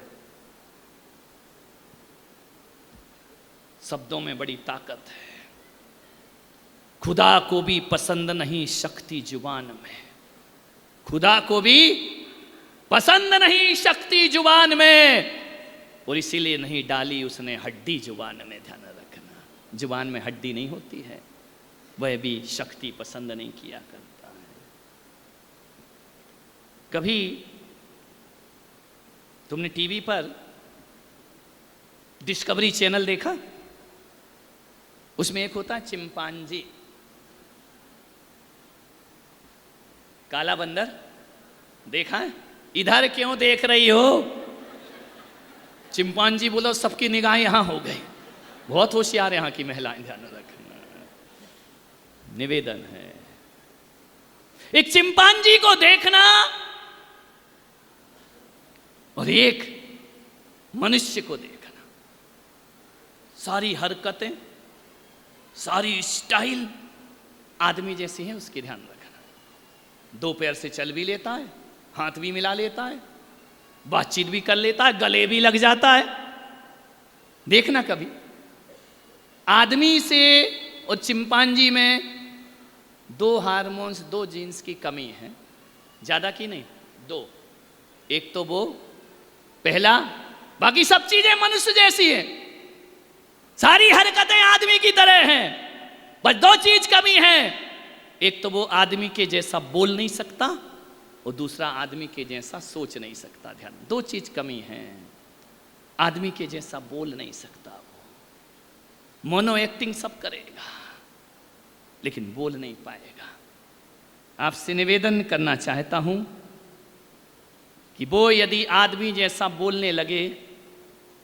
शब्दों में बड़ी ताकत है। खुदा को भी पसंद नहीं शक्ति जुबान में, खुदा को भी पसंद नहीं शक्ति जुबान में, और इसीलिए नहीं डाली उसने हड्डी जुबान में, ध्यान रखना। जुबान में हड्डी नहीं होती है, वह भी शक्ति पसंद नहीं किया करता है। कभी तुमने टीवी पर डिस्कवरी चैनल देखा? उसमें एक होता है चिंपांजी, काला बंदर, देखा है? इधर क्यों देख रही हो? चिंपांजी बोलो सबकी निगाह यहां हो गई, बहुत होशियार यहां की महिलाएं, ध्यान रखना। निवेदन है, एक चिंपांजी को देखना और एक मनुष्य को देखना, सारी हरकतें, सारी स्टाइल आदमी जैसी है उसकी, ध्यान रखना। दो पैर से चल भी लेता है, हाथ भी मिला लेता है, बातचीत भी कर लेता है, गले भी लग जाता है। देखना कभी आदमी से और चिंपांजी में दो हार्मोन्स, दो जीन्स की कमी है, ज्यादा की नहीं, दो। एक तो वो पहला, बाकी सब चीजें मनुष्य जैसी है, सारी हरकतें आदमी की तरह हैं, बस दो चीज कमी है। एक तो वो आदमी के जैसा बोल नहीं सकता, और दूसरा आदमी के जैसा सोच नहीं सकता। ध्यान, दो चीज कमी है। आदमी के जैसा बोल नहीं सकता, वो मोनो एक्टिंग सब करेगा लेकिन बोल नहीं पाएगा। आपसे निवेदन करना चाहता हूं कि वो यदि आदमी जैसा बोलने लगे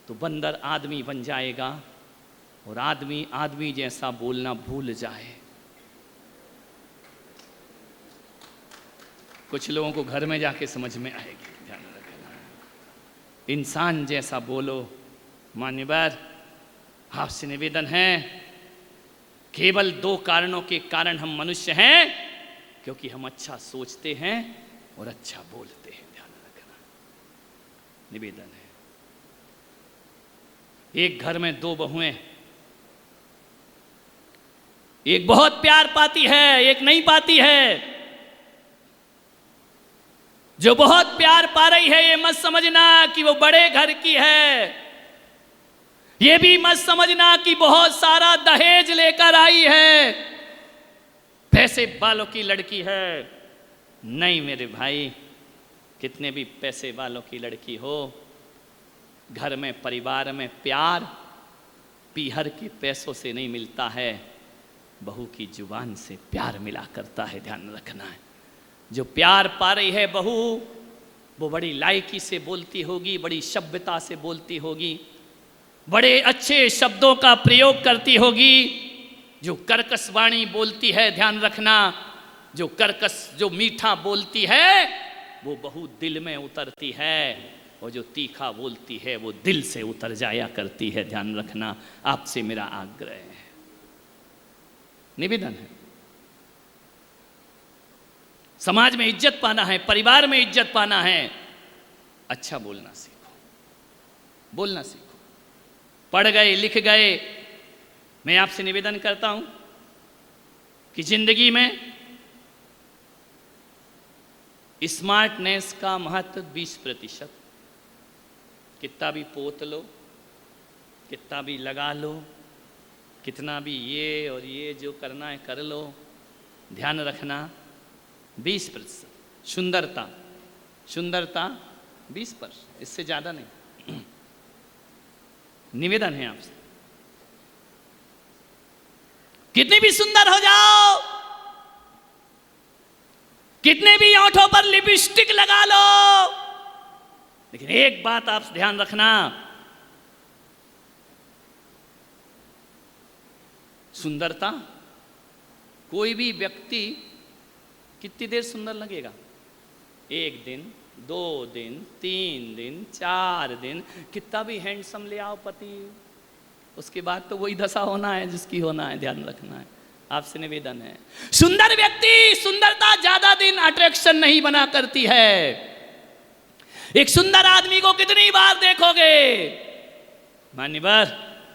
तो बंदर आदमी बन जाएगा, और आदमी आदमी जैसा बोलना भूल जाए। कुछ लोगों को घर में जाके समझ में आएगी, ध्यान रखना। इंसान जैसा बोलो। मान्यवर, आपसे निवेदन है, केवल दो कारणों के कारण हम मनुष्य हैं, क्योंकि हम अच्छा सोचते हैं और अच्छा बोलते हैं, ध्यान रखना। निवेदन है, एक घर में दो बहुएं, एक बहुत प्यार पाती है, एक नहीं पाती है। जो बहुत प्यार पा रही है, ये मत समझना कि वो बड़े घर की है, ये भी मत समझना कि बहुत सारा दहेज लेकर आई है, पैसे वालों की लड़की है। नहीं मेरे भाई, कितने भी पैसे वालों की लड़की हो, घर में परिवार में प्यार पीहर के पैसों से नहीं मिलता है, बहू की जुबान से प्यार मिला करता है, ध्यान रखना है। जो प्यार पा रही है बहू, वो बड़ी लायकी से बोलती होगी, बड़ी सभ्यता से बोलती होगी, बड़े अच्छे शब्दों का प्रयोग करती होगी। जो कर्कश वाणी बोलती है, ध्यान रखना, जो कर्कश, जो मीठा बोलती है, वो बहू दिल में उतरती है, और जो तीखा बोलती है वो दिल से उतर जाया करती है, ध्यान रखना। आपसे मेरा आग्रह है, निवेदन है। समाज में इज्जत पाना है, परिवार में इज्जत पाना है, अच्छा बोलना सीखो। बोलना सीखो। पढ़ गए लिख गए, मैं आपसे निवेदन करता हूं कि जिंदगी में स्मार्टनेस का महत्व 20%। कितना भी पोत लो, कितना भी लगा लो, कितना भी ये और ये जो करना है कर लो, ध्यान रखना 20%। सुंदरता, सुंदरता 20%, इससे ज़्यादा नहीं। निवेदन है आपसे, कितनी भी सुंदर हो जाओ, कितने भी होठों पर लिपस्टिक लगा लो, लेकिन एक बात आप ध्यान रखना, सुंदरता, कोई भी व्यक्ति कितनी देर सुंदर लगेगा? 1 दिन, 2 दिन, 3 दिन, 4 दिन, कितना भी हैंडसम ले आओ पति, उसके बाद तो वही दशा होना है जिसकी होना है, ध्यान रखना है। आपसे निवेदन है, सुंदर व्यक्ति, सुंदरता ज्यादा दिन अट्रैक्शन नहीं बना करती है। एक सुंदर आदमी को कितनी बार देखोगे? मान्यवर,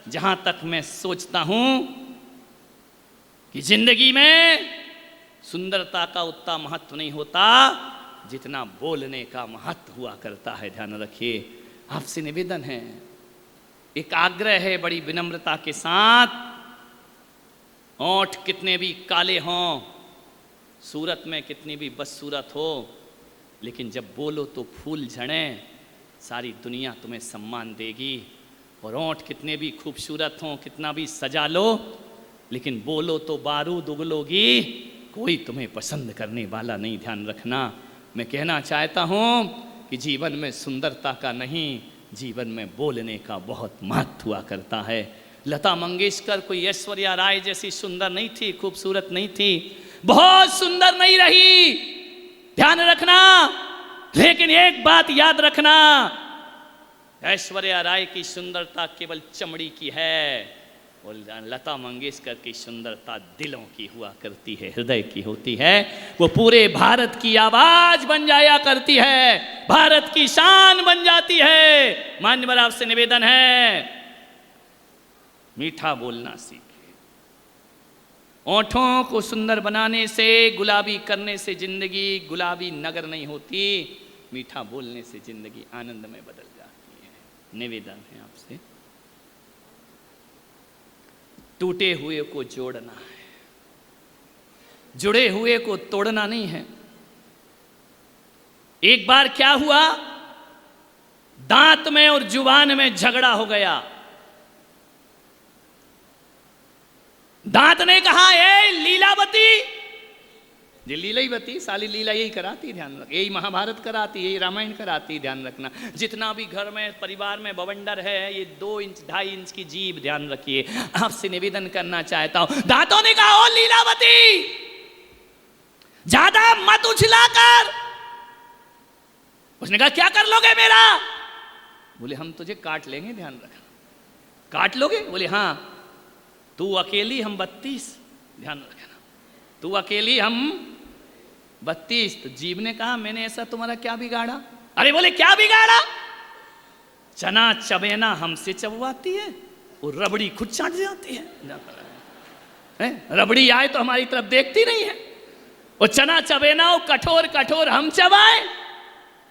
जहां तक मैं सोचता हूं कि जिंदगी में सुंदरता का उतना महत्व नहीं होता जितना बोलने का महत्व हुआ करता है, ध्यान रखिए। आपसे निवेदन है, एक आग्रह है बड़ी विनम्रता के साथ, ओंठ कितने भी काले हों, सूरत में कितनी भी बदसूरत हो, लेकिन जब बोलो तो फूल झड़े, सारी दुनिया तुम्हें सम्मान देगी। और ओंठ कितने भी खूबसूरत हों, कितना भी सजा लो, लेकिन बोलो तो बारूद उगलोगी, कोई तुम्हें पसंद करने वाला नहीं, ध्यान रखना। मैं कहना चाहता हूँ कि जीवन में सुंदरता का नहीं, जीवन में बोलने का बहुत महत्व हुआ करता है। लता मंगेशकर कोई ऐश्वर्या राय जैसी सुंदर नहीं थी, खूबसूरत नहीं थी, बहुत सुंदर नहीं रही, ध्यान रखना। लेकिन एक बात याद रखना, ऐश्वर्या राय की सुंदरता केवल चमड़ी की है, और लता मंगेशकर की सुंदरता दिलों की हुआ करती है, हृदय की होती है। वो पूरे भारत की आवाज बन जाया करती है, भारत की शान बन जाती है। मान्यवर, आपसे निवेदन है, मीठा बोलना सीखे। ओंठों को सुंदर बनाने से, गुलाबी करने से जिंदगी गुलाबी नगर नहीं होती, मीठा बोलने से जिंदगी आनंद में बदल जाती है। निवेदन है आपसे, टूटे हुए को जोड़ना है, जुड़े हुए को तोड़ना नहीं है। एक बार क्या हुआ, दांत में और जुबान में झगड़ा हो गया। दांत ने कहा, ए लीलावती, ये लीलावती साली लीला यही कराती, ध्यान रख, यही महाभारत कराती, यही रामायण कराती, ध्यान रखना। जितना भी घर में परिवार में बवंडर है, ये 2 इंच 2.5 इंच की जीभ, ध्यान रखिए। आपसे निवेदन करना चाहता हूं, दांतों ने कहा, ओ लीलावती, ज्यादा मत उछला कर। उसने कहा, क्या कर लोगे मेरा? बोले, हम तुझे काट लेंगे, ध्यान रखना। काट लोगे? बोले, हाँ। तू अकेली, हम 32, ध्यान रखना, तू अकेली, हम 32। तो जीव ने कहा, मैंने ऐसा तुम्हारा क्या बिगाड़ा? अरे बोले, क्या बिगाड़ा? चना चबेना हमसे चबवाती है, और रबड़ी खुद चाट जाती है। रबड़ी आए तो हमारी तरफ देखती नहीं है, और चना चबेना वो कठोर कठोर हम चबाए,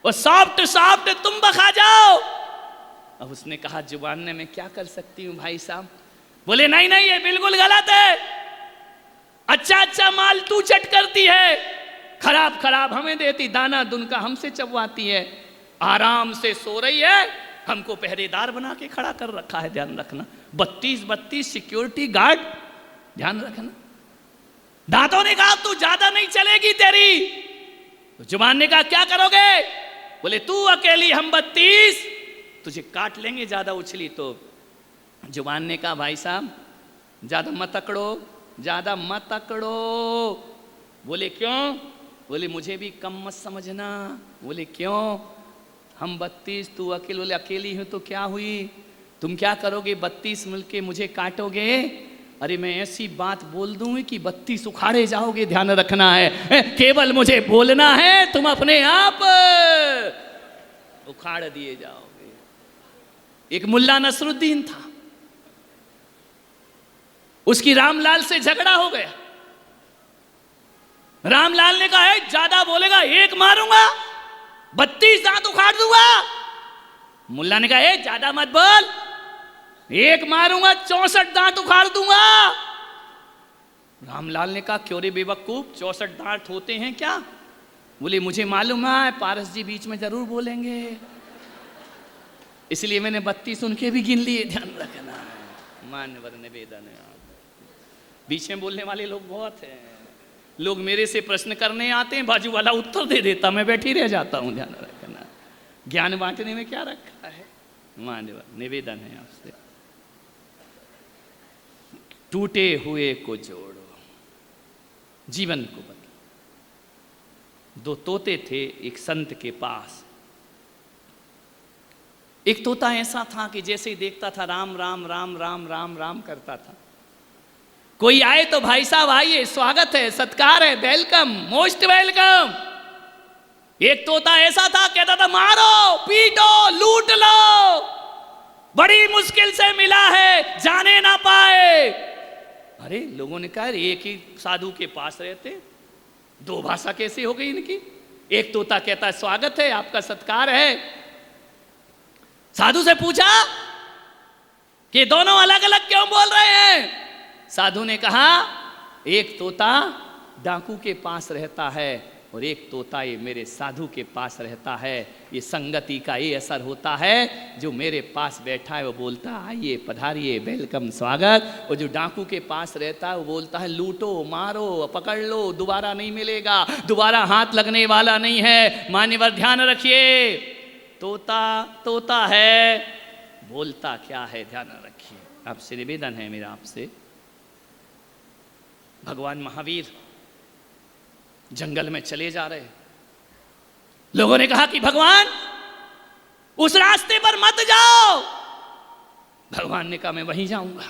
और सॉफ्ट सॉफ्ट तुम बखा जाओ। अब उसने कहा, जुबान ने मैं क्या कर सकती हूँ भाई साहब? बोले, नहीं नहीं, ये बिल्कुल गलत है। अच्छा अच्छा माल तू चट करती है, खराब खराब हमें देती, दाना दुनका हमसे चबवाती है, आराम से सो रही है, हमको पहरेदार बना के खड़ा कर रखा है, ध्यान रखना। 32 सिक्योरिटी गार्ड, ध्यान रखना। दांतों ने कहा, तू ज्यादा नहीं चलेगी तेरी। तो जुबान ने कहा, क्या करोगे? बोले, तू अकेली, हम 32, तुझे काट लेंगे ज्यादा उछली तो। जुबान ने कहा, भाई साहब ज्यादा मत अकड़ो, ज्यादा मत अकड़ो। बोले, क्यों? बोले, मुझे भी कम मत समझना। बोले, क्यों? हम 32, तू अकेले। बोले, अकेली हूं तो क्या हुई, तुम क्या करोगे? 32 मिलके मुझे काटोगे? अरे मैं ऐसी बात बोल दूंगी कि 32 उखाड़े जाओगे, ध्यान रखना है। केवल मुझे बोलना है, तुम अपने आप उखाड़ दिए जाओगे। एक मुल्ला नसरुद्दीन था, उसकी रामलाल से झगड़ा हो गया। रामलाल ने कहा, ज्यादा बोलेगा एक मारूंगा, 32 दांत उखाड़ दूंगा। मुल्ला ने कहा, ज्यादा मत बोल, एक मारूंगा 64 दांत उखाड़ दूंगा। रामलाल ने कहा, क्यों रे बेवकूफ, 64 दांत होते हैं क्या? बोले, मुझे मालूम है पारस जी बीच में जरूर बोलेंगे, इसलिए मैंने 32 उनके भी गिन लिए। ध्यान रखना, मान्यवर निवेदन है, बीच में बोलने वाले लोग बहुत हैं। लोग मेरे से प्रश्न करने आते हैं, बाजू वाला उत्तर दे देता, मैं बैठी रह जाता हूं। ध्यान रखना, ज्ञान बांटने में क्या रखा है। मान्यवर निवेदन है आपसे, टूटे हुए को जोड़ो, जीवन को बदलो। 2 तोते थे एक संत के पास। एक तोता ऐसा था कि जैसे ही देखता था राम राम राम राम राम राम करता था। कोई आए तो भाई साहब आइए, स्वागत है, सत्कार है, वेलकम, मोस्ट वेलकम। एक तोता ऐसा था, कहता था मारो पीटो लूट लो, बड़ी मुश्किल से मिला है, जाने ना पाए। अरे लोगों ने कहा, एक ही साधु के पास रहते, 2 भाषा कैसी हो गई इनकी। एक तोता कहता है स्वागत है, आपका सत्कार है। साधु से पूछा कि दोनों अलग अलग क्यों बोल रहे हैं। साधु ने कहा, एक तोता डाकू के पास रहता है और एक तोता ये मेरे साधु के पास रहता है। ये संगति का ये असर होता है, जो मेरे पास बैठा है वो बोलता आइए पधारिए वेलकम स्वागत, और जो डाकू के पास रहता है वो बोलता है लूटो मारो पकड़ लो, दोबारा नहीं मिलेगा, दोबारा हाथ लगने वाला नहीं है। मान्यवर ध्यान रखिए, तोता तोता है, बोलता क्या है, ध्यान रखिए। आपसे निवेदन है मेरा आपसे, भगवान महावीर जंगल में चले जा रहे, लोगों ने कहा कि भगवान उस रास्ते पर मत जाओ। भगवान ने कहा मैं वहीं जाऊंगा,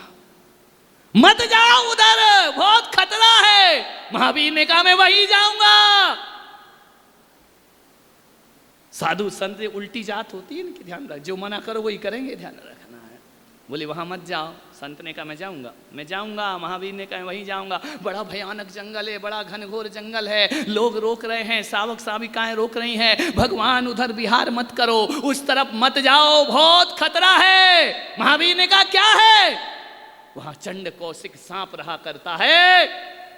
मत जाओ उधर, बहुत खतरा है। महावीर ने कहा मैं वहीं जाऊंगा। साधु संत उल्टी जात होती है इनकी, ध्यान रख, जो मना करो वही करेंगे, ध्यान रखना है। बोले वहां मत जाओ, संत ने कहा मैं जाऊंगा, मैं जाऊंगा। महावीर ने कहा वहीं जाऊंगा। बड़ा भयानक जंगल है, बड़ा घनघोर जंगल है, लोग रोक रहे हैं, सावक साविकाएं रोक रही हैं, भगवान उधर विहार मत करो, उस तरफ मत जाओ, बहुत खतरा है। महावीर ने कहा क्या है? वहां चंड कौशिक सांप रहा करता है।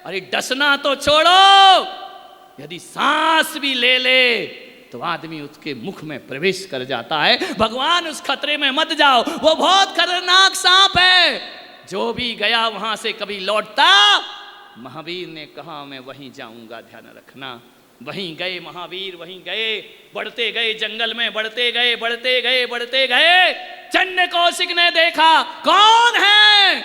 अरे डसना तो छोड़ो, यदि सांस भी ले ले तो आदमी उसके मुख में प्रवेश कर जाता है। भगवान उस खतरे में मत जाओ, वो बहुत खतरनाक सांप है। जो भी गया वहां से कभी लौटता। महावीर ने कहा मैं वहीं जाऊंगा, ध्यान रखना। वहीं गए महावीर, वहीं गए, बढ़ते गए जंगल में, बढ़ते गए बढ़ते गए बढ़ते गए। चंड कौशिक ने देखा कौन है,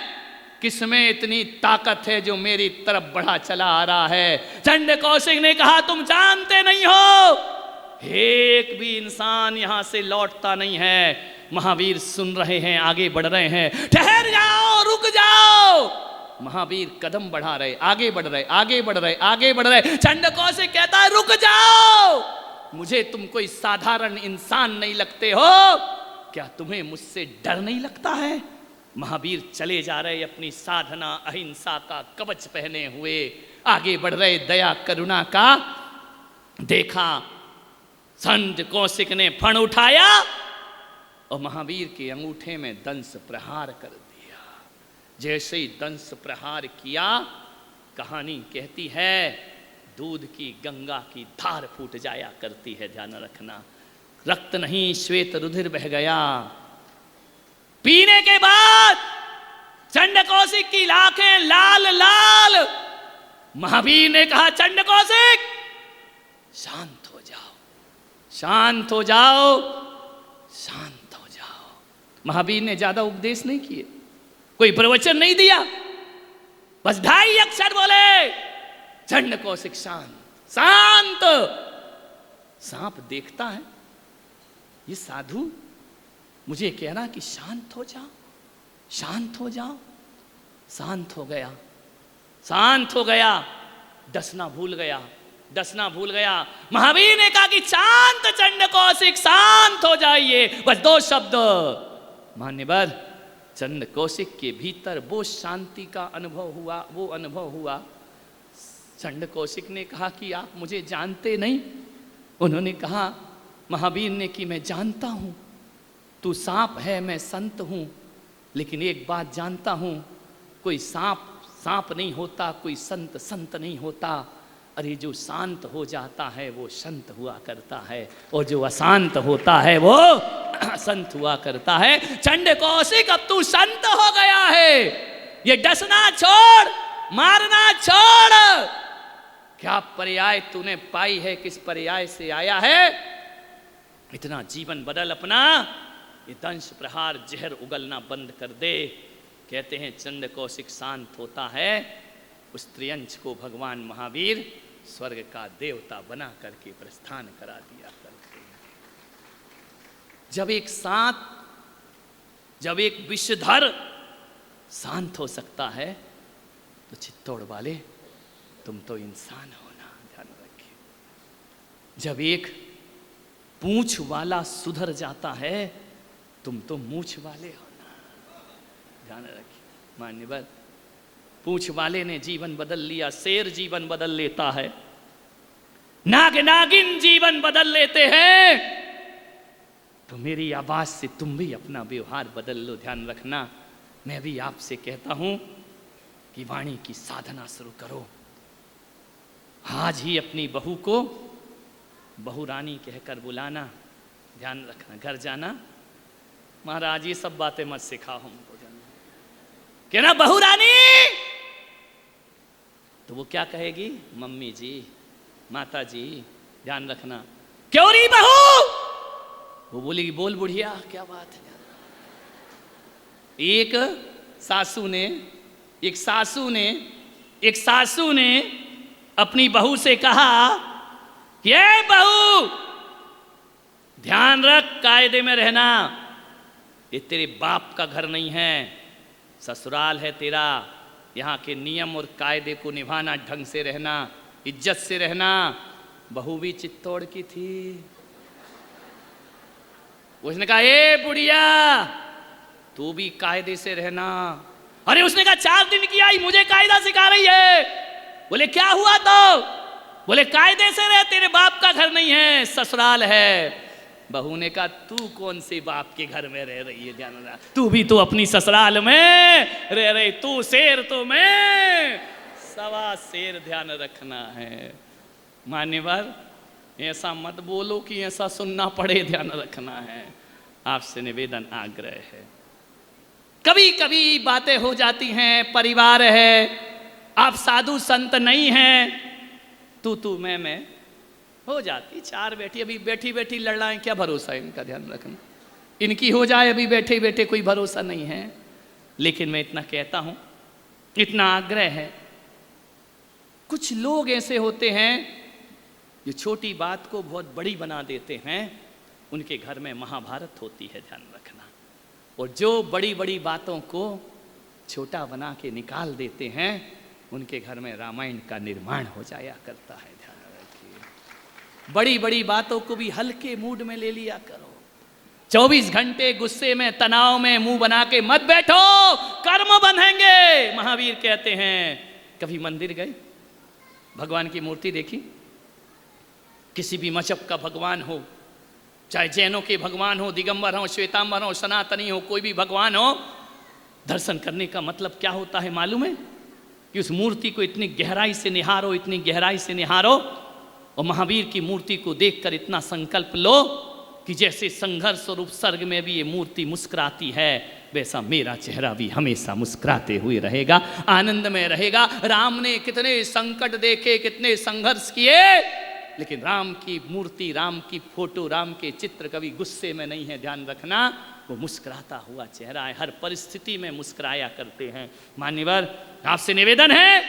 किसमें इतनी ताकत है जो मेरी तरफ बढ़ा चला आ रहा है। चंड कौशिक ने कहा तुम जानते नहीं हो, एक भी इंसान यहां से लौटता नहीं है। महावीर सुन रहे हैं, आगे बढ़ रहे हैं। ठहर जाओ, रुक जाओ। महावीर कदम बढ़ा रहे, आगे बढ़ रहे, आगे बढ़ रहे, आगे बढ़ रहे। चंड कौशिक कहता है रुक जाओ, मुझे तुम कोई साधारण इंसान नहीं लगते हो, क्या तुम्हें मुझसे डर नहीं लगता है? महावीर चले जा रहे, अपनी साधना अहिंसा का कवच पहने हुए आगे बढ़ रहे, दया करुणा का। देखा संत कौशिक ने फण उठाया और महावीर के अंगूठे में दंश प्रहार कर दिया। जैसे ही दंश प्रहार किया, कहानी कहती है दूध की गंगा की धार फूट जाया करती है, ध्यान रखना। रक्त नहीं श्वेत रुधिर बह गया। पीने के बाद चंड कौशिक की लाखें लाल लाल। महावीर ने कहा चंड कौशिक शांत हो जाओ, शांत हो जाओ, शांत हो जाओ। महावीर ने ज्यादा उपदेश नहीं किए, कोई प्रवचन नहीं दिया, बस 2.5 अक्षर बोले, चंड कौशिक शांत शांत। सांप देखता है ये साधु मुझे कह रहा कि शांत हो जाओ, शांत हो जाओ। शांत हो गया, शांत हो गया, डसना भूल गया, डसना भूल गया। महावीर ने कहा कि शांत चंड कौशिक शांत हो जाइए, बस 2 शब्द। मान्यवर चंद कौशिक के भीतर वो शांति का अनुभव हुआ। चंद कौशिक ने कहा कि आप मुझे जानते नहीं। उन्होंने कहा, महावीर ने, कि मैं जानता हूँ, तू सांप है, मैं संत हूँ, लेकिन एक बात जानता हूँ, कोई सांप सांप नहीं होता, कोई संत संत नहीं होता। अरे जो शांत हो जाता है वो संत हुआ करता है, और जो अशांत होता है वो संत हुआ करता है। चंड कौशिक, अब तू संत हो गया है, ये डसना छोड़, मारना छोड़। क्या पर्याय तूने पाई है, किस पर्याय से आया है? इतना जीवन बदल अपना, ये दंश प्रहार जहर उगलना बंद कर दे। कहते हैं चंड कौशिक शांत होता है, उस त्रियंच को भगवान महावीर स्वर्ग का देवता बना करके प्रस्थान करा दिया करते हैं। जब एक विषधर शांत हो सकता है, तो चित्तौड़ वाले तुम तो इंसान हो ना, ध्यान रखिए। जब एक पूंछ वाला सुधर जाता है, तुम तो मूछ वाले हो ना, ध्यान रखिए। मान्यवर, पूंछ वाले ने जीवन बदल लिया, शेर जीवन बदल लेता है, नागिन जीवन बदल लेते हैं। तो मेरी आवाज से तुम भी अपना व्यवहार बदल लो, ध्यान रखना। मैं भी आपसे कहता हूं कि वाणी की साधना शुरू करो। आज ही अपनी बहू को बहू रानी कहकर बुलाना, ध्यान रखना। घर जाना, महाराज ये सब बातें मत सिखाओ हमको, कहना बहू रानी, तो वो क्या कहेगी? मम्मी जी, माता जी, ध्यान रखना। क्यों रही बहू? वो बोलेगी, बोल बुढ़िया, क्या बात है? एक सासू ने अपनी बहू से कहा कि ए बहू, ध्यान रख, कायदे में रहना, ये तेरे बाप का घर नहीं है, ससुराल है तेरा। यहाँ के नियम और कायदे को निभाना, ढंग से रहना, इज्जत से रहना। बहू भी चित्तौड़ की थी। उसने कहा, ए बुढ़िया, तू भी कायदे से रहना। अरे उसने कहा, 4 दिन की आई, मुझे कायदा सिखा रही है। बोले क्या हुआ? तो बोले कायदे से रह, तेरे बाप का घर नहीं है, ससुराल है। बहू ने कहा, तू कौन से बाप के घर में रह रही है? ध्यान रखना, तू भी तो अपनी ससुराल में रह रही, तू शेर तो मैं सवा शेर, ध्यान रखना है। मान्यवर, ऐसा मत बोलो कि ऐसा सुनना पड़े, ध्यान रखना है। आपसे निवेदन, आग्रह है। कभी कभी बातें हो जाती हैं, परिवार है, आप साधु संत नहीं हैं, तू मैं हो जाती। 4 बेटी, अभी बैठी लड़ रहे हैं, क्या भरोसा है इनका? ध्यान रखना, इनकी हो जाए, अभी बैठे कोई भरोसा नहीं है। लेकिन मैं इतना कहता हूं, इतना आग्रह है, कुछ लोग ऐसे होते हैं जो छोटी बात को बहुत बड़ी बना देते हैं, उनके घर में महाभारत होती है, ध्यान रखना। और जो बड़ी बड़ी बातों को छोटा बना के निकाल देते हैं, उनके घर में रामायण का निर्माण हो जाया करता है, ध्यान रखिए। बड़ी बड़ी बातों को भी हल्के मूड में ले लिया करो। 24 घंटे गुस्से में, तनाव में मुंह बना के मत बैठो, कर्म बंधेंगे। महावीर कहते हैं, कभी मंदिर गए, भगवान की मूर्ति देखी, किसी भी मजहब का भगवान हो, चाहे जैनों के भगवान हो, दिगंबर हो, श्वेतांबर हो, सनातनी हो, कोई भी भगवान हो, दर्शन करने का मतलब क्या होता है मालूम है? कि उस मूर्ति को इतनी गहराई से निहारो, इतनी गहराई से निहारो, और महावीर की मूर्ति को देखकर इतना संकल्प लो कि जैसे संघर्ष और उपसर्ग में भी ये मूर्ति मुस्कुराती है, वैसा मेरा चेहरा भी हमेशा मुस्कुराते हुए रहेगा, आनंद में रहेगा। राम ने कितने संकट देखे, कितने संघर्ष किए, लेकिन राम की मूर्ति, राम की फोटो, राम के चित्र कभी गुस्से में नहीं है, ध्यान रखना। वो मुस्कुराता हुआ चेहरा है, हर परिस्थिति में मुस्कुराया करते हैं। मान्यवर, आपसे निवेदन है,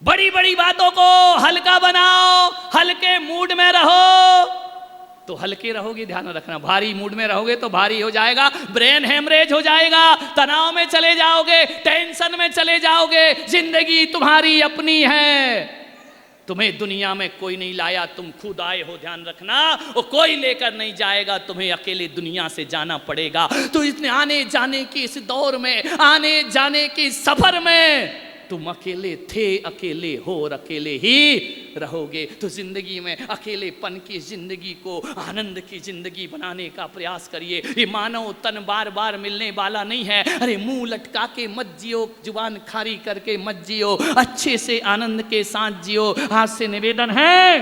बड़ी बड़ी बातों को हल्का बनाओ, हल्के मूड में रहो तो हल्के रहोगे, ध्यान रखना। भारी मूड में रहोगे तो भारी हो जाएगा, ब्रेन हेमरेज हो जाएगा, तनाव में चले जाओगे, टेंशन में चले जाओगे। जिंदगी तुम्हारी अपनी है, तुम्हें दुनिया में कोई नहीं लाया, तुम खुद आए हो, ध्यान रखना। और कोई लेकर नहीं जाएगा, तुम्हें अकेले दुनिया से जाना पड़ेगा। तो इतने आने जाने की इस दौर में, आने जाने के सफर में तुम अकेले थे, अकेले हो और अकेले ही रहोगे। तो जिंदगी में अकेलेपन की जिंदगी को आनंद की जिंदगी बनाने का प्रयास करिए। ये मानव तन बार बार मिलने वाला नहीं है। अरे मुंह लटका के मत जियो, जुबान खारी करके मत जियो, अच्छे से आनंद के साथ जियो। हाथ से निवेदन है,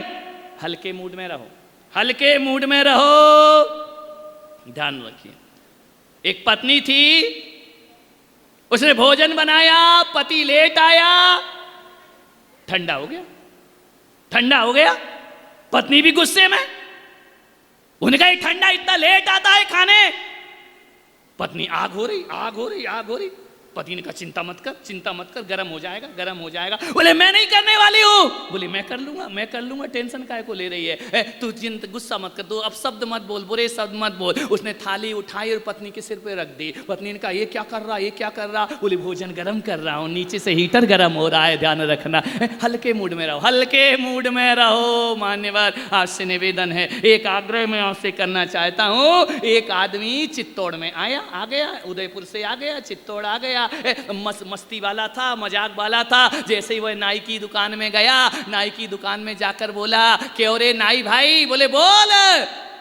हल्के मूड में रहो, हल्के मूड में रहो। ध्यान रखिए, एक पत्नी थी, उसने भोजन बनाया, पति लेट आया, ठंडा हो गया, ठंडा हो गया। पत्नी भी गुस्से में, उन्होंने कहा ठंडा इतना लेट आता है खाने। पत्नी आग हो रही, आग हो रही, आग हो रही। पति ने कहा चिंता मत कर, चिंता मत कर, गर्म हो जाएगा, गर्म हो जाएगा। बोले मैं नहीं करने वाली हूं। बोले मैं कर लूंगा, मैं कर लूंगा, टेंशन काहे को ले रही है, तू चिंता, गुस्सा मत कर, तू अब शब्द मत बोल, बुरे शब्द मत बोल। उसने थाली उठाई और पत्नी के सिर पे रख दी। पत्नी ने कहा ये क्या कर रहा, ये क्या कर रहा। बोले भोजन गर्म कर रहा हूं, नीचे से हीटर गर्म हो रहा है, ध्यान रखना। हल्के मूड में रहो, हल्के मूड में रहो। मान्यवर, आपसे निवेदन है, एक आग्रह मैं आपसे करना चाहता हूं। एक आदमी चित्तौड़ में आया, आ गया, उदयपुर से आ गया, चित्तौड़ आ गया। मस्ती वाला था, मजाक वाला था। जैसे ही वह नाई की दुकान में गया, नाई की दुकान में जाकर बोला क्यों रे नाई भाई। बोले बोल।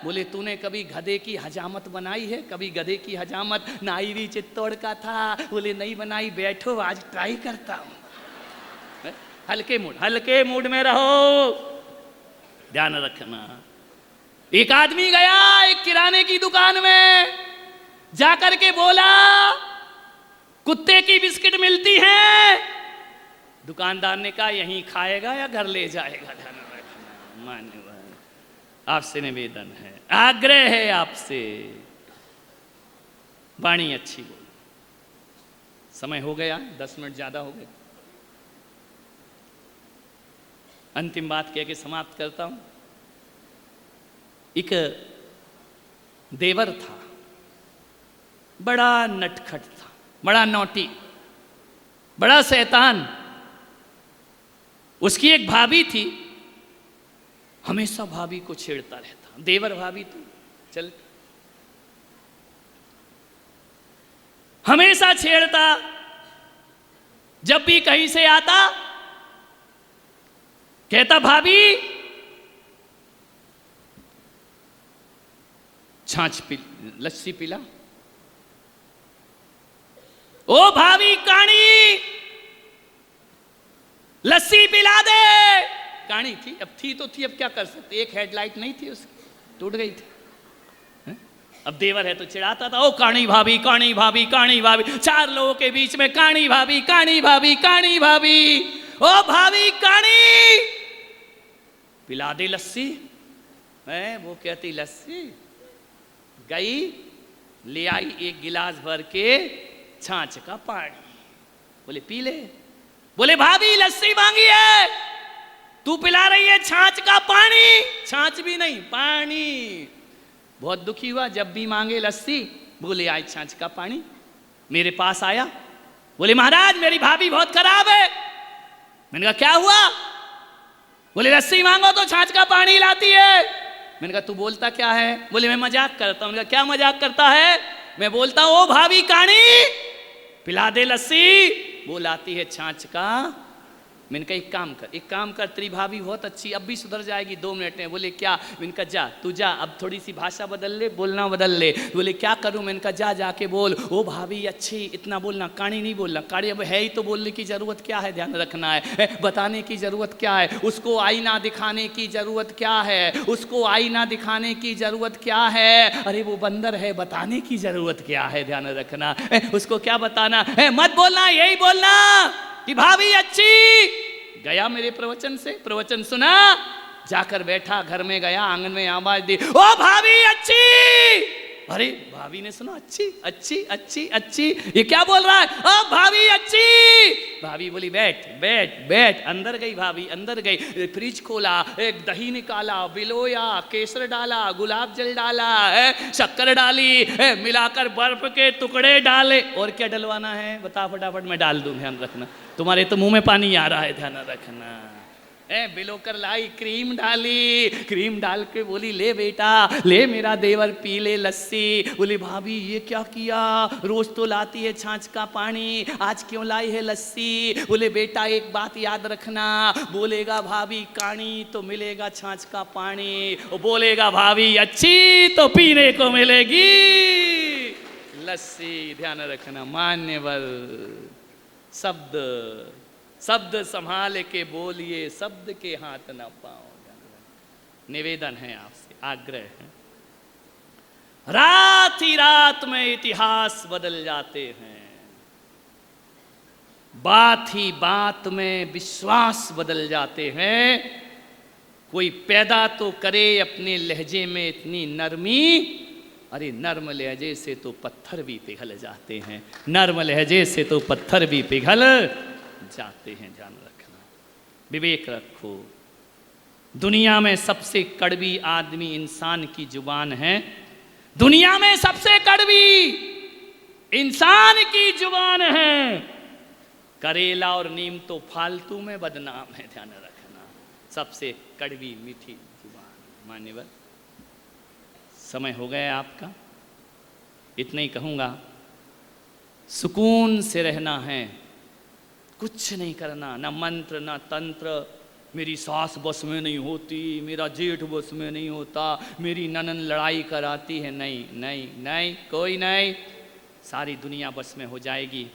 बोले तूने कभी गधे की हजामत बनाई है, कभी गधे की हजामत। नाई भी चित्तौड़ का था। बोले नहीं बनाई, बैठो आज ट्राई करता हूं। हल्के मूड, हल्के मूड में रहो, ध्यान रखना। एक आदमी गया एक किराने की दुकान में, जाकर के बोला कुत्ते की बिस्किट मिलती है। दुकानदार ने कहा यहीं खाएगा या घर ले जाएगा। ध्यान रखना। मान्यवर, आपसे निवेदन है, आग्रह है आपसे, वाणी अच्छी बोलो। समय हो गया, 10 मिनट ज्यादा हो गए। अंतिम बात कह के समाप्त करता हूं। एक देवर था, बड़ा नटखट था, बड़ा नौटी, बड़ा शैतान। उसकी एक भाभी थी, हमेशा भाभी को छेड़ता रहता। देवर भाभी तो चल, हमेशा छेड़ता। जब भी कहीं से आता कहता भाभी छाछ पी, लस्सी पिला। ओ भाभी काणी लस्सी पिला दे। काणी थी, अब थी तो थी, अब क्या कर सकते। एक हेडलाइट नहीं थी उसकी, टूट गई थी। अब देवर है तो चिढ़ाता था, ओ काणी भाभी, काणी भाभी, काणी भाभी। 4 लोगों के बीच में काणी भाभी, काणी भाभी, काणी भाभी। ओ भाभी काणी पिला दे लस्सी। वो कहती लस्सी। गई, ले आई एक गिलास भर के छाछ का पानी। बोले पी ले। बोले भाभी लस्सी मांगी है, तू पिला रही है छाछ का पानी। छाछ भी नहीं, पानी। बहुत दुखी हुआ, जब भी मांगे लस्सी बोले आज छाछ का पानी। मेरे पास आया, बोले महाराज मेरी भाभी बहुत खराब है। मैंने कहा क्या हुआ। बोले लस्सी मांगो तो छाछ का पानी लाती है। मैंने कहा तू बोलता क्या है। बोले मैं मजाक करता हूं। मैंने कहा क्या मजाक करता है। मैं बोलता हूं ओ भाभी काणी पिला दे लस्सी। वो लाती है छाछ का। मैंने कहा एक काम कर, तेरी भाभी बहुत अच्छी, अब भी सुधर जाएगी 2 मिनट में। बोले क्या। मैंने कहा जा, तू जा, अब थोड़ी सी भाषा बदल ले, बोलना बदल ले। बोले क्या करूं। मैंने कहा जा, जाके बोल ओ भाभी अच्छी, इतना बोलना, काणी नहीं बोलना। काणी अब है ही तो बोलने की जरूरत क्या है, ध्यान रखना है। बताने की जरूरत क्या है, उसको आईना दिखाने की जरूरत क्या है, उसको आईना दिखाने की जरूरत क्या है। अरे वो बंदर है, बताने की जरूरत क्या है, ध्यान रखना। उसको क्या बताना है, मत बोलना, यही बोलना कि भाभी अच्छी। गया मेरे प्रवचन से, प्रवचन सुना, जाकर बैठा, घर में गया, आंगन में आवाज दी ओ भाभी अच्छी। अरे भाभी ने सुना अच्छी अच्छी अच्छी अच्छी, ये क्या बोल रहा है। ओ भाभी अच्छी। भाभी बोली बैठ बैठ बैठ। अंदर गई भाभी, अंदर गई, फ्रिज खोला, एक दही निकाला, बिलोया, केसर डाला, गुलाब जल डाला, शक्कर डाली, मिलाकर बर्फ के टुकड़े डाले। और क्या डलवाना है बता फटाफट, मैं डाल दूं, ध्यान रखना। तुम्हारे तो मुंह में पानी आ रहा है, ध्यान रखना। बिलो कर लाई, क्रीम डाली, क्रीम डाल के बोली ले बेटा ले मेरा देवर पी ले लस्सी। बोली भाभी ये क्या किया, रोज तो लाती है छाछ का पानी, आज क्यों लाई है लस्सी। बोले बेटा एक बात याद रखना, बोलेगा भाभी काणी तो मिलेगा छाछ का पानी, और बोलेगा भाभी अच्छी तो पीने को मिलेगी लस्सी। ध्यान रखना मान्यवर, शब्द शब्द संभाल के बोलिए, शब्द के हाथ ना पाओ। निवेदन है आपसे, आग्रह है, रात ही रात में इतिहास बदल जाते हैं, बात ही बात में विश्वास बदल जाते हैं। कोई पैदा तो करे अपने लहजे में इतनी नरमी, अरे नर्म लहजे से तो पत्थर भी पिघल जाते हैं, नर्म लहजे से तो पत्थर भी पिघल जाते हैं। ध्यान रखना, विवेक रखो। दुनिया में सबसे कड़वी आदमी इंसान की जुबान है, दुनिया में सबसे कड़वी इंसान की जुबान है। करेला और नीम तो फालतू में बदनाम है, ध्यान रखना, सबसे कड़वी मीठी जुबान। मान्यवर समय हो गया आपका, इतना ही कहूंगा, सुकून से रहना है, कुछ नहीं करना, ना मंत्र ना तंत्र। मेरी सास बस में नहीं होती, मेरा जेठ बस में नहीं होता, मेरी ननन लड़ाई कराती है, नहीं नहीं नहीं, कोई नहीं, सारी दुनिया बस में हो जाएगी।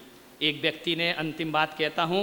एक व्यक्ति ने, अंतिम बात कहता हूँ,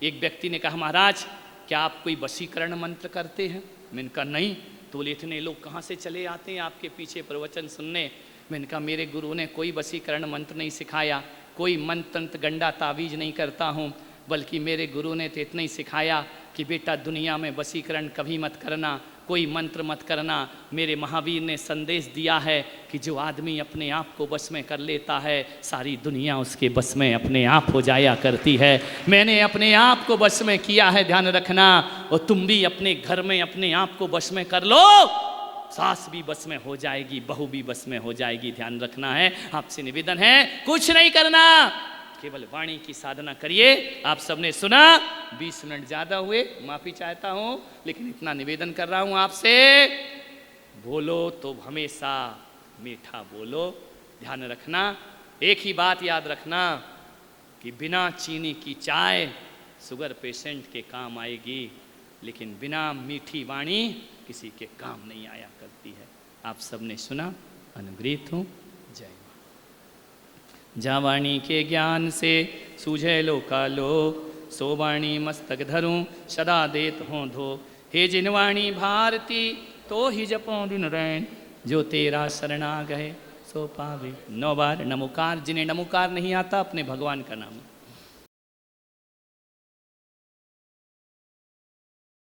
एक व्यक्ति ने कहा महाराज क्या आप कोई वशीकरण मंत्र करते हैं? मैंने कहा नहीं। तो बोले इतने लोग कहाँ से चले आते हैं आपके पीछे प्रवचन सुनने? मैंने कहा मेरे गुरु ने कोई वशीकरण मंत्र नहीं सिखाया, कोई मंत्र तंत्र गंडा तावीज नहीं करता हूँ, बल्कि मेरे गुरु ने तो इतना ही सिखाया कि बेटा दुनिया में वशीकरण कभी मत करना, कोई मंत्र मत करना। मेरे महावीर ने संदेश दिया है कि जो आदमी अपने आप को बस में कर लेता है, सारी दुनिया उसके बस में अपने आप हो जाया करती है। मैंने अपने आप को बस में किया है, ध्यान रखना, और तुम भी अपने घर में अपने आप को बस में कर लो, सास भी बस में हो जाएगी, बहू भी बस में हो जाएगी। ध्यान रखना है, आपसे निवेदन है, कुछ नहीं करना, केवल वाणी की साधना करिए। आप सबने सुना, 20 मिनट ज़्यादा हुए, माफ़ी चाहता हूँ, लेकिन इतना निवेदन कर रहा हूँ आपसे, बोलो तो हमेशा मीठा बोलो। ध्यान रखना, एक ही बात याद रखना कि बिना चीनी की चाय शुगर पेशेंट के काम आएगी, लेकिन बिना मीठी वाणी किसी के काम नहीं आया करती है। आप सबने सुना, अनुग्रहित हूँ। जय माँ। जा वाणी के ज्ञान से सूझे लोकालो, सो वाणी मस्तक धरूं सदा देत हों धो। हे जिन वाणी भारती तो ही जपों दिन रैन, जो तेरा शरणा गए सो पावे। 9 बार नमोकार, जिन्हें नमोकार नहीं आता अपने भगवान का नाम